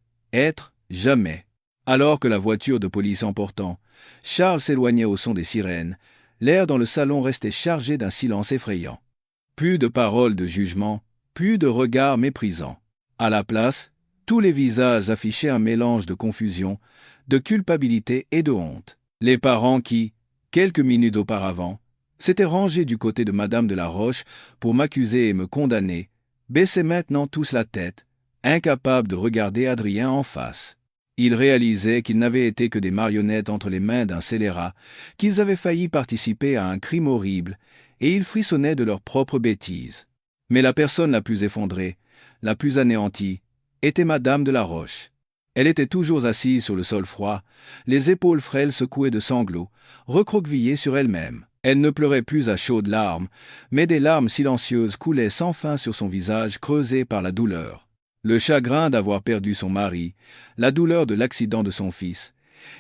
jamais. Alors que la voiture de police emportant, Charles s'éloignait au son des sirènes, l'air dans le salon restait chargé d'un silence effrayant. Plus de paroles de jugement, plus de regards méprisants. À la place, tous les visages affichaient un mélange de confusion, de culpabilité et de honte. Les parents qui, quelques minutes auparavant, s'étaient rangés du côté de Madame de la Roche pour m'accuser et me condamner, baissaient maintenant tous la tête, incapables de regarder Adrien en face. Ils réalisaient qu'ils n'avaient été que des marionnettes entre les mains d'un scélérat, qu'ils avaient failli participer à un crime horrible, et ils frissonnaient de leur propre bêtise. Mais la personne la plus effondrée, la plus anéantie, était Madame de la Roche. Elle était toujours assise sur le sol froid, les épaules frêles secouées de sanglots, recroquevillée sur elle-même. Elle ne pleurait plus à chaudes larmes, mais des larmes silencieuses coulaient sans fin sur son visage creusé par la douleur. Le chagrin d'avoir perdu son mari, la douleur de l'accident de son fils,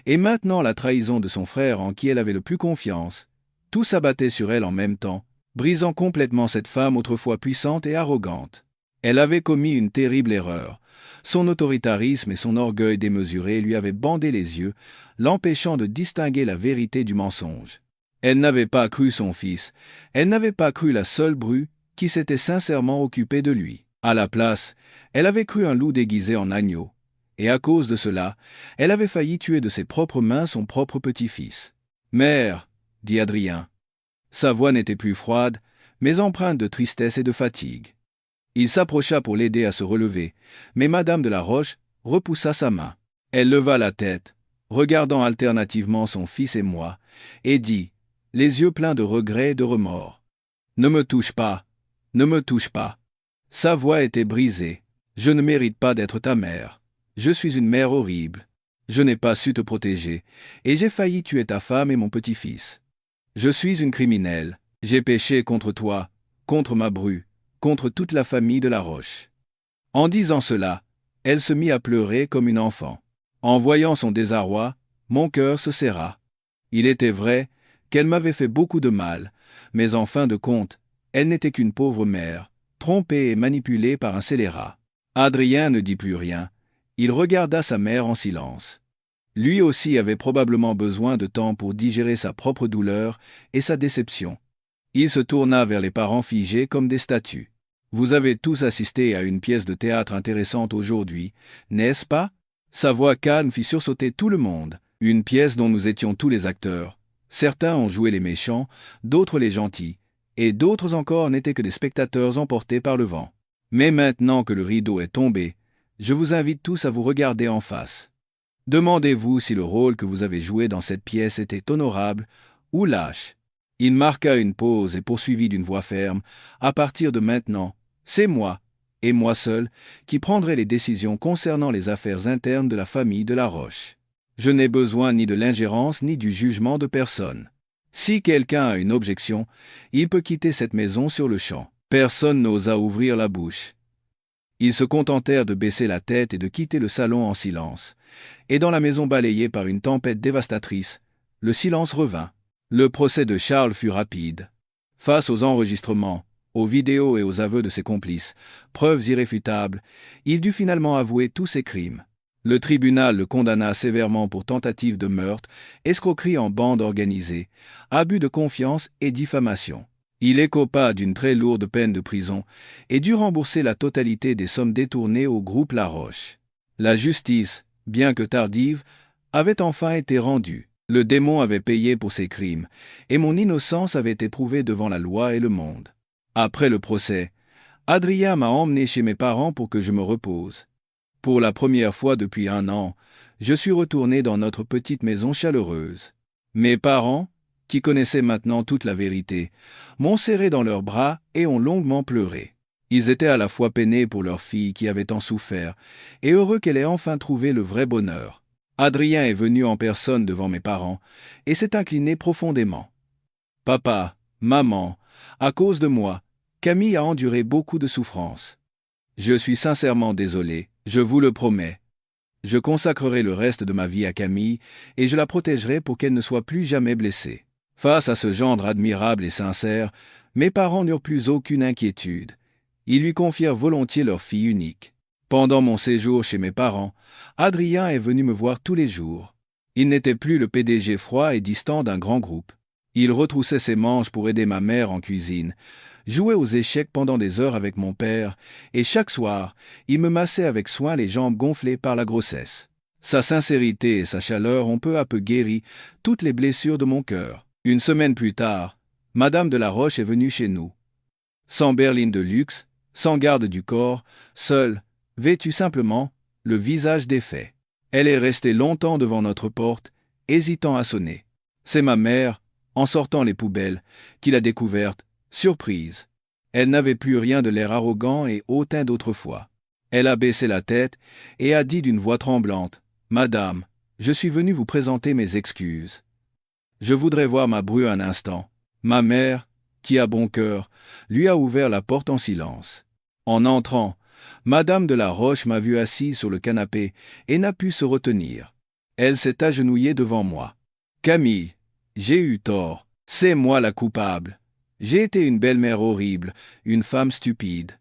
et maintenant la trahison de son frère en qui elle avait le plus confiance, tout s'abattait sur elle en même temps, brisant complètement cette femme autrefois puissante et arrogante. Elle avait commis une terrible erreur. Son autoritarisme et son orgueil démesuré lui avaient bandé les yeux, l'empêchant de distinguer la vérité du mensonge. Elle n'avait pas cru son fils, elle n'avait pas cru la seule bru qui s'était sincèrement occupée de lui. À la place, elle avait cru un loup déguisé en agneau, et à cause de cela, elle avait failli tuer de ses propres mains son propre petit-fils. « Mère, » dit Adrien. Sa voix n'était plus froide, mais empreinte de tristesse et de fatigue. Il s'approcha pour l'aider à se relever, mais Madame de la Roche repoussa sa main. Elle leva la tête, regardant alternativement son fils et moi, et dit, les yeux pleins de regret et de remords. « Ne me touche pas, ne me touche pas. » Sa voix était brisée. « Je ne mérite pas d'être ta mère. Je suis une mère horrible. Je n'ai pas su te protéger, et j'ai failli tuer ta femme et mon petit-fils. Je suis une criminelle. J'ai péché contre toi, contre ma bru, contre toute la famille de la Roche. » En disant cela, elle se mit à pleurer comme une enfant. En voyant son désarroi, mon cœur se serra. Il était vrai qu'elle m'avait fait beaucoup de mal, mais en fin de compte, elle n'était qu'une pauvre mère, trompée et manipulée par un scélérat. Adrien ne dit plus rien. Il regarda sa mère en silence. Lui aussi avait probablement besoin de temps pour digérer sa propre douleur et sa déception. Il se tourna vers les parents figés comme des statues. Vous avez tous assisté à une pièce de théâtre intéressante aujourd'hui, n'est-ce pas? Sa voix calme fit sursauter tout le monde. Une pièce dont nous étions tous les acteurs. Certains ont joué les méchants, d'autres les gentils, et d'autres encore n'étaient que des spectateurs emportés par le vent. Mais maintenant que le rideau est tombé, je vous invite tous à vous regarder en face. Demandez-vous si le rôle que vous avez joué dans cette pièce était honorable ou lâche. Il marqua une pause et poursuivit d'une voix ferme. À partir de maintenant, c'est moi, et moi seul, qui prendrai les décisions concernant les affaires internes de la famille de la Roche. Je n'ai besoin ni de l'ingérence ni du jugement de personne. Si quelqu'un a une objection, il peut quitter cette maison sur le champ. Personne n'osa ouvrir la bouche. Ils se contentèrent de baisser la tête et de quitter le salon en silence. Et dans la maison balayée par une tempête dévastatrice, le silence revint. Le procès de Charles fut rapide. Face aux enregistrements, aux vidéos et aux aveux de ses complices, preuves irréfutables, il dut finalement avouer tous ses crimes. Le tribunal le condamna sévèrement pour tentative de meurtre, escroquerie en bande organisée, abus de confiance et diffamation. Il écopa d'une très lourde peine de prison et dut rembourser la totalité des sommes détournées au groupe La Roche. La justice, bien que tardive, avait enfin été rendue. Le démon avait payé pour ses crimes, et mon innocence avait été prouvée devant la loi et le monde. Après le procès, Adrien m'a emmené chez mes parents pour que je me repose. Pour la première fois depuis 1 an, je suis retourné dans notre petite maison chaleureuse. Mes parents, qui connaissaient maintenant toute la vérité, m'ont serré dans leurs bras et ont longuement pleuré. Ils étaient à la fois peinés pour leur fille qui avait tant souffert, et heureux qu'elle ait enfin trouvé le vrai bonheur. Adrien est venu en personne devant mes parents, et s'est incliné profondément. « Papa, maman, à cause de moi, Camille a enduré beaucoup de souffrances. Je suis sincèrement désolé, je vous le promets. Je consacrerai le reste de ma vie à Camille, et je la protégerai pour qu'elle ne soit plus jamais blessée. » Face à ce gendre admirable et sincère, mes parents n'eurent plus aucune inquiétude. Ils lui confièrent volontiers leur fille unique. Pendant mon séjour chez mes parents, Adrien est venu me voir tous les jours. Il n'était plus le PDG froid et distant d'un grand groupe. Il retroussait ses manches pour aider ma mère en cuisine, jouait aux échecs pendant des heures avec mon père, et chaque soir, il me massait avec soin les jambes gonflées par la grossesse. Sa sincérité et sa chaleur ont peu à peu guéri toutes les blessures de mon cœur. Une semaine plus tard, Madame de la Roche est venue chez nous. Sans berline de luxe, sans garde du corps, seule, vêtue simplement, le visage défait. Elle est restée longtemps devant notre porte, hésitant à sonner. C'est ma mère, en sortant les poubelles, qui l'a découverte, surprise. Elle n'avait plus rien de l'air arrogant et hautain d'autrefois. Elle a baissé la tête et a dit d'une voix tremblante, « Madame, je suis venue vous présenter mes excuses. Je voudrais voir ma bru un instant. » Ma mère, qui a bon cœur, lui a ouvert la porte en silence. En entrant, Madame de la Roche m'a vu assis sur le canapé et n'a pu se retenir. Elle s'est agenouillée devant moi. « Camille, j'ai eu tort. C'est moi la coupable. J'ai été une belle-mère horrible, une femme stupide.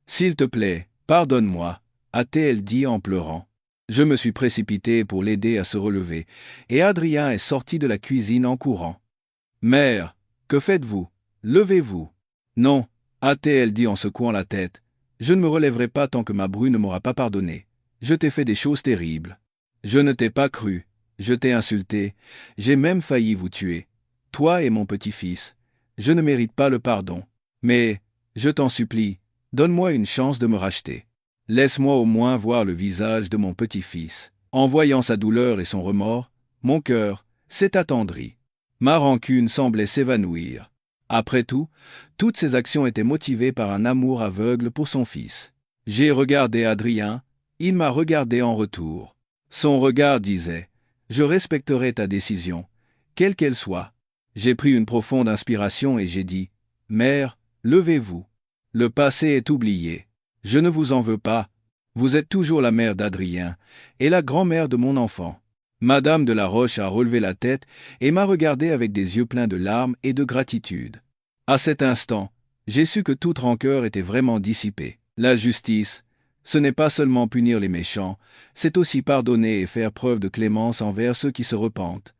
S'il te plaît, pardonne-moi, » a-t-elle dit en pleurant. Je me suis précipité pour l'aider à se relever, et Adrien est sorti de la cuisine en courant. « Mère, que faites-vous? Levez-vous. »« Non, » a-t-elle dit en secouant la tête. « Je ne me relèverai pas tant que ma bru ne m'aura pas pardonné. Je t'ai fait des choses terribles. Je ne t'ai pas cru. Je t'ai insulté. J'ai même failli vous tuer. Toi et mon petit-fils. Je ne mérite pas le pardon. Mais, je t'en supplie, donne-moi une chance de me racheter. Laisse-moi au moins voir le visage de mon petit-fils. » En voyant sa douleur et son remords, mon cœur s'est attendri. Ma rancune semblait s'évanouir. Après tout, toutes ses actions étaient motivées par un amour aveugle pour son fils. J'ai regardé Adrien, il m'a regardé en retour. Son regard disait « Je respecterai ta décision, quelle qu'elle soit. » J'ai pris une profonde inspiration et j'ai dit « Mère, levez-vous. Le passé est oublié. Je ne vous en veux pas. Vous êtes toujours la mère d'Adrien et la grand-mère de mon enfant. » Madame de la Roche a relevé la tête et m'a regardé avec des yeux pleins de larmes et de gratitude. À cet instant, j'ai su que toute rancœur était vraiment dissipée. La justice, ce n'est pas seulement punir les méchants, c'est aussi pardonner et faire preuve de clémence envers ceux qui se repentent.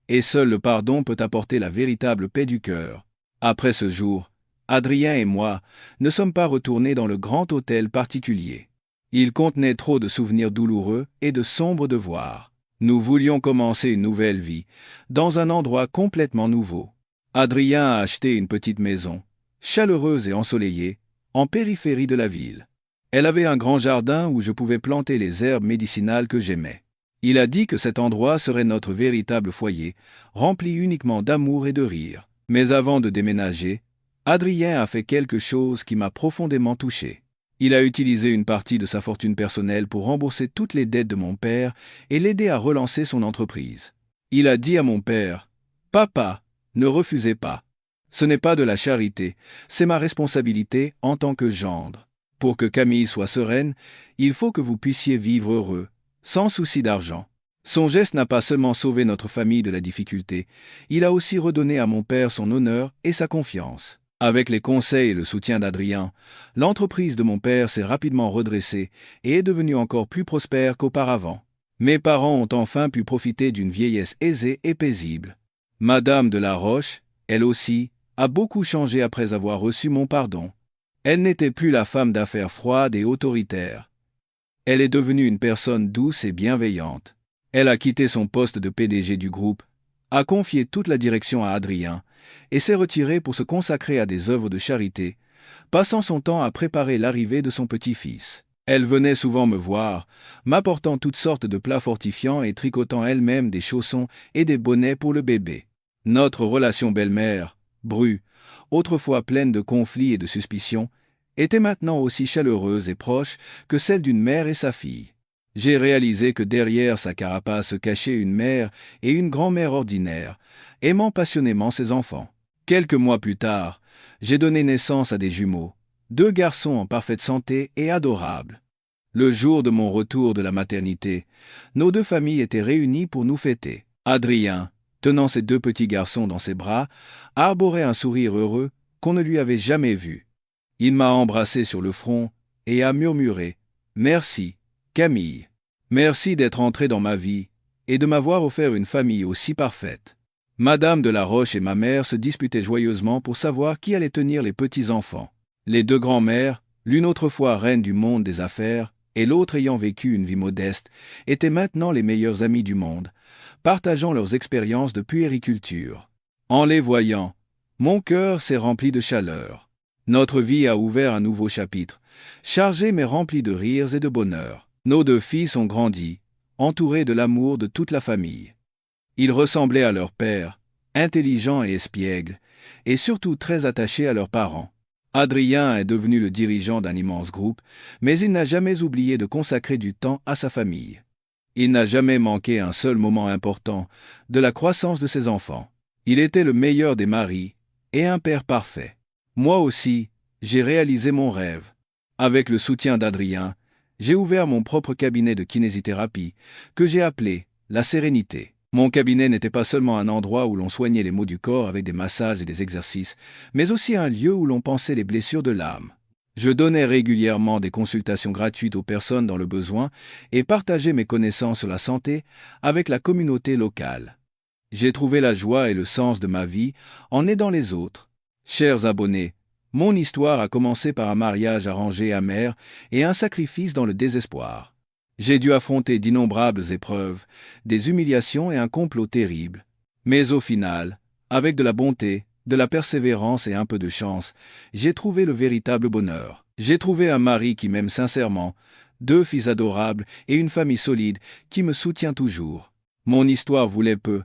Et seul le pardon peut apporter la véritable paix du cœur. Après ce jour, Adrien et moi ne sommes pas retournés dans le grand hôtel particulier. Il contenait trop de souvenirs douloureux et de sombres devoirs. Nous voulions commencer une nouvelle vie, dans un endroit complètement nouveau. Adrien a acheté une petite maison, chaleureuse et ensoleillée, en périphérie de la ville. Elle avait un grand jardin où je pouvais planter les herbes médicinales que j'aimais. Il a dit que cet endroit serait notre véritable foyer, rempli uniquement d'amour et de rire. Mais avant de déménager, Adrien a fait quelque chose qui m'a profondément touché. Il a utilisé une partie de sa fortune personnelle pour rembourser toutes les dettes de mon père et l'aider à relancer son entreprise. Il a dit à mon père, « Papa, ne refusez pas. Ce n'est pas de la charité, c'est ma responsabilité en tant que gendre. Pour que Camille soit sereine, il faut que vous puissiez vivre heureux, sans souci d'argent. » Son geste n'a pas seulement sauvé notre famille de la difficulté, il a aussi redonné à mon père son honneur et sa confiance. Avec les conseils et le soutien d'Adrien, l'entreprise de mon père s'est rapidement redressée et est devenue encore plus prospère qu'auparavant. Mes parents ont enfin pu profiter d'une vieillesse aisée et paisible. Madame de la Roche, elle aussi, a beaucoup changé après avoir reçu mon pardon. Elle n'était plus la femme d'affaires froide et autoritaire. Elle est devenue une personne douce et bienveillante. Elle a quitté son poste de PDG du groupe, a confié toute la direction à Adrien et s'est retirée pour se consacrer à des œuvres de charité, passant son temps à préparer l'arrivée de son petit-fils. Elle venait souvent me voir, m'apportant toutes sortes de plats fortifiants et tricotant elle-même des chaussons et des bonnets pour le bébé. Notre relation belle-mère, Bru, autrefois pleine de conflits et de suspicions, était maintenant aussi chaleureuse et proche que celle d'une mère et sa fille. J'ai réalisé que derrière sa carapace se cachait une mère et une grand-mère ordinaires, aimant passionnément ses enfants. Quelques mois plus tard, j'ai donné naissance à des jumeaux, 2 garçons en parfaite santé et adorables. Le jour de mon retour de la maternité, nos 2 familles étaient réunies pour nous fêter. Adrien, tenant ses 2 petits garçons dans ses bras, arborait un sourire heureux qu'on ne lui avait jamais vu. Il m'a embrassé sur le front et a murmuré « Merci, Camille. Merci d'être entrée dans ma vie et de m'avoir offert une famille aussi parfaite. » Madame de la Roche et ma mère se disputaient joyeusement pour savoir qui allait tenir les petits-enfants. Les 2 grands-mères, l'une autrefois reine du monde des affaires et l'autre ayant vécu une vie modeste, étaient maintenant les meilleures amies du monde, partageant leurs expériences de puériculture. En les voyant, mon cœur s'est rempli de chaleur. Notre vie a ouvert un nouveau chapitre, chargé mais rempli de rires et de bonheur. Nos 2 fils ont grandi, entourés de l'amour de toute la famille. Ils ressemblaient à leur père, intelligents et espiègles, et surtout très attachés à leurs parents. Adrien est devenu le dirigeant d'un immense groupe, mais il n'a jamais oublié de consacrer du temps à sa famille. Il n'a jamais manqué un seul moment important de la croissance de ses enfants. Il était le meilleur des maris et un père parfait. Moi aussi, j'ai réalisé mon rêve. Avec le soutien d'Adrien, j'ai ouvert mon propre cabinet de kinésithérapie, que j'ai appelé La Sérénité. Mon cabinet n'était pas seulement un endroit où l'on soignait les maux du corps avec des massages et des exercices, mais aussi un lieu où l'on pansait les blessures de l'âme. Je donnais régulièrement des consultations gratuites aux personnes dans le besoin et partageais mes connaissances sur la santé avec la communauté locale. J'ai trouvé la joie et le sens de ma vie en aidant les autres. Chers abonnés, mon histoire a commencé par un mariage arrangé amer et un sacrifice dans le désespoir. J'ai dû affronter d'innombrables épreuves, des humiliations et un complot terrible. Mais au final, avec de la bonté, de la persévérance et un peu de chance, j'ai trouvé le véritable bonheur. J'ai trouvé un mari qui m'aime sincèrement, 2 fils adorables et une famille solide qui me soutient toujours. Mon histoire voulait peu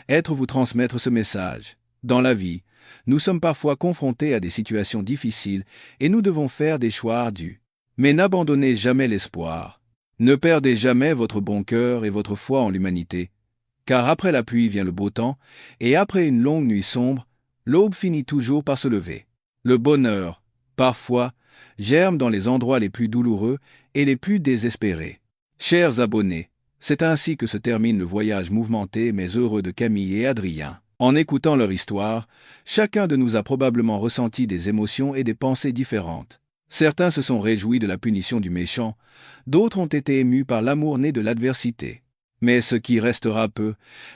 être vous transmettre ce message. Dans la vie, nous sommes parfois confrontés à des situations difficiles et nous devons faire des choix ardus. Mais n'abandonnez jamais l'espoir. Ne perdez jamais votre bon cœur et votre foi en l'humanité, car après la pluie vient le beau temps, et après une longue nuit sombre, l'aube finit toujours par se lever. Le bonheur, parfois, germe dans les endroits les plus douloureux et les plus désespérés. Chers abonnés, c'est ainsi que se termine le voyage mouvementé mais heureux de Camille et Adrien. En écoutant leur histoire, chacun de nous a probablement ressenti des émotions et des pensées différentes. Certains se sont réjouis de la punition du méchant, d'autres ont été émus par l'amour né de l'adversité. Mais ce qui restera peut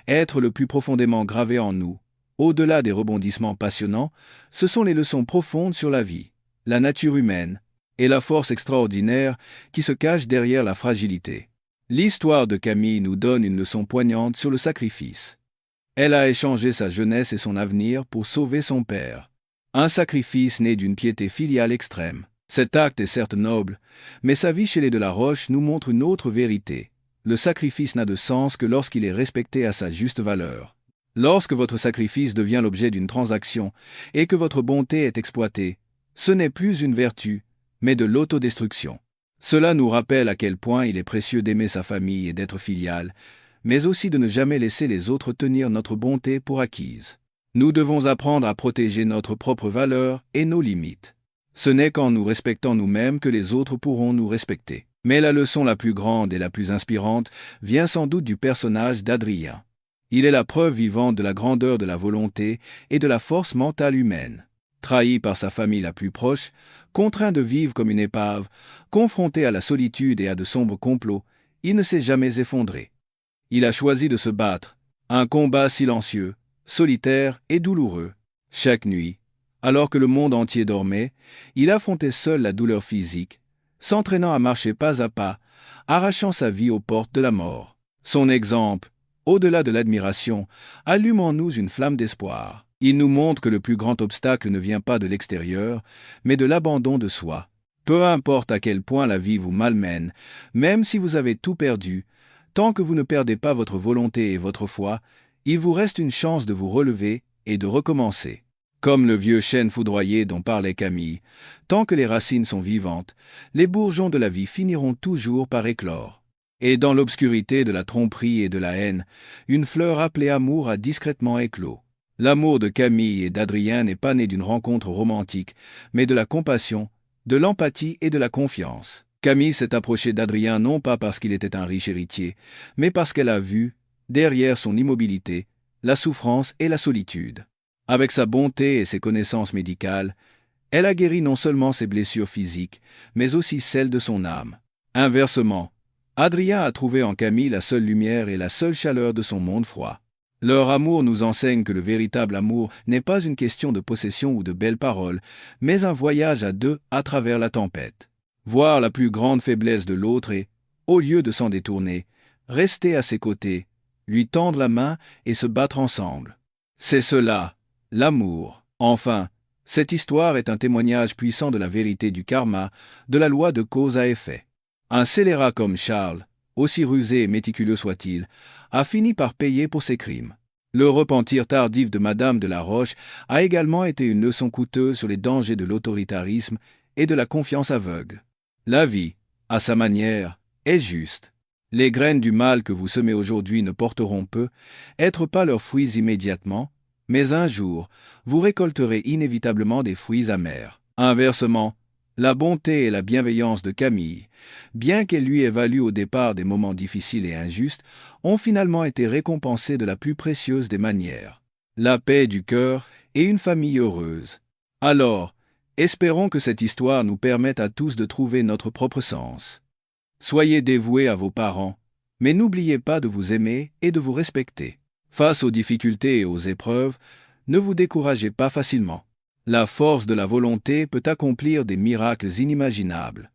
être le plus profondément gravé en nous, Au-delà des rebondissements passionnants, ce sont les leçons profondes sur la vie, la nature humaine et la force extraordinaire qui se cache derrière la fragilité. L'histoire de Camille nous donne une leçon poignante sur le sacrifice. Elle a échangé sa jeunesse et son avenir pour sauver son père. Un sacrifice né d'une piété filiale extrême. Cet acte est certes noble, mais sa vie chez les de la Roche nous montre une autre vérité. Le sacrifice n'a de sens que lorsqu'il est respecté à sa juste valeur. Lorsque votre sacrifice devient l'objet d'une transaction et que votre bonté est exploitée, ce n'est plus une vertu, mais de l'autodestruction. Cela nous rappelle à quel point il est précieux d'aimer sa famille et d'être filial, mais aussi de ne jamais laisser les autres tenir notre bonté pour acquise. Nous devons apprendre à protéger notre propre valeur et nos limites. Ce n'est qu'en nous respectant nous-mêmes que les autres pourront nous respecter. Mais la leçon la plus grande et la plus inspirante vient sans doute du personnage d'Adrien. Il est la preuve vivante de la grandeur de la volonté et de la force mentale humaine. Trahi par sa famille la plus proche, contraint de vivre comme une épave, confronté à la solitude et à de sombres complots, il ne s'est jamais effondré. Il a choisi de se battre, un combat silencieux, solitaire et douloureux. Chaque nuit, alors que le monde entier dormait, il affrontait seul la douleur physique, s'entraînant à marcher pas à pas, arrachant sa vie aux portes de la mort. Son exemple, au-delà de l'admiration, allume en nous une flamme d'espoir. Il nous montre que le plus grand obstacle ne vient pas de l'extérieur, mais de l'abandon de soi. Peu importe à quel point la vie vous malmène, même si vous avez tout perdu, tant que vous ne perdez pas votre volonté et votre foi, il vous reste une chance de vous relever et de recommencer. Comme le vieux chêne foudroyé dont parlait Camille, tant que les racines sont vivantes, les bourgeons de la vie finiront toujours par éclore. Et dans l'obscurité de la tromperie et de la haine, une fleur appelée amour a discrètement éclos. L'amour de Camille et d'Adrien n'est pas né d'une rencontre romantique, mais de la compassion, de l'empathie et de la confiance. Camille s'est approchée d'Adrien non pas parce qu'il était un riche héritier, mais parce qu'elle a vu, derrière son immobilité, la souffrance et la solitude. Avec sa bonté et ses connaissances médicales, elle a guéri non seulement ses blessures physiques, mais aussi celles de son âme. Inversement, Adrien a trouvé en Camille la seule lumière et la seule chaleur de son monde froid. Leur amour nous enseigne que le véritable amour n'est pas une question de possession ou de belles paroles, mais un voyage à deux à travers la tempête. Voir la plus grande faiblesse de l'autre et, au lieu de s'en détourner, rester à ses côtés, lui tendre la main et se battre ensemble. C'est cela, l'amour. Enfin, cette histoire est un témoignage puissant de la vérité du karma, de la loi de cause à effet. Un scélérat comme Charles, aussi rusé et méticuleux soit-il, a fini par payer pour ses crimes. Le repentir tardif de Madame de la Roche a également été une leçon coûteuse sur les dangers de l'autoritarisme et de la confiance aveugle. La vie, à sa manière, est juste. Les graines du mal que vous semez aujourd'hui ne porteront peut-être pas leurs fruits immédiatement, mais un jour, vous récolterez inévitablement des fruits amers. Inversement, la bonté et la bienveillance de Camille, bien qu'elle lui ait valu au départ des moments difficiles et injustes, ont finalement été récompensées de la plus précieuse des manières, la paix du cœur et une famille heureuse. Alors, espérons que cette histoire nous permette à tous de trouver notre propre sens. Soyez dévoués à vos parents, mais n'oubliez pas de vous aimer et de vous respecter. Face aux difficultés et aux épreuves, ne vous découragez pas facilement. La force de la volonté peut accomplir des miracles inimaginables.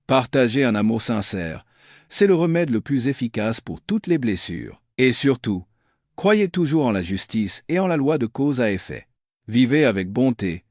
Partagez un amour sincère, c'est le remède le plus efficace pour toutes les blessures. Et surtout, croyez toujours en la justice et en la loi de cause à effet. Vivez avec bonté.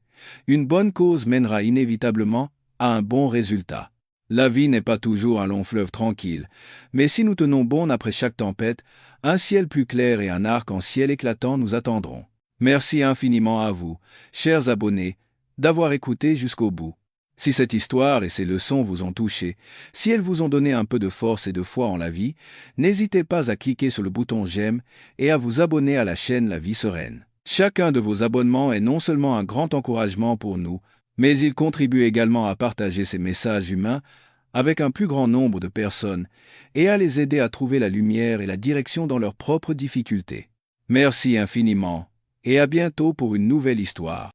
Une bonne cause mènera inévitablement à un bon résultat. La vie n'est pas toujours un long fleuve tranquille, mais si nous tenons bon après chaque tempête, un ciel plus clair et un arc-en-ciel éclatant nous attendront. Merci infiniment à vous, chers abonnés, d'avoir écouté jusqu'au bout. Si cette histoire et ces leçons vous ont touché, si elles vous ont donné un peu de force et de foi en la vie, n'hésitez pas à cliquer sur le bouton j'aime et à vous abonner à la chaîne La Vie Sereine. Chacun de vos abonnements est non seulement un grand encouragement pour nous, mais il contribue également à partager ces messages humains avec un plus grand nombre de personnes et à les aider à trouver la lumière et la direction dans leurs propres difficultés. Merci infiniment. Et à bientôt pour une nouvelle histoire.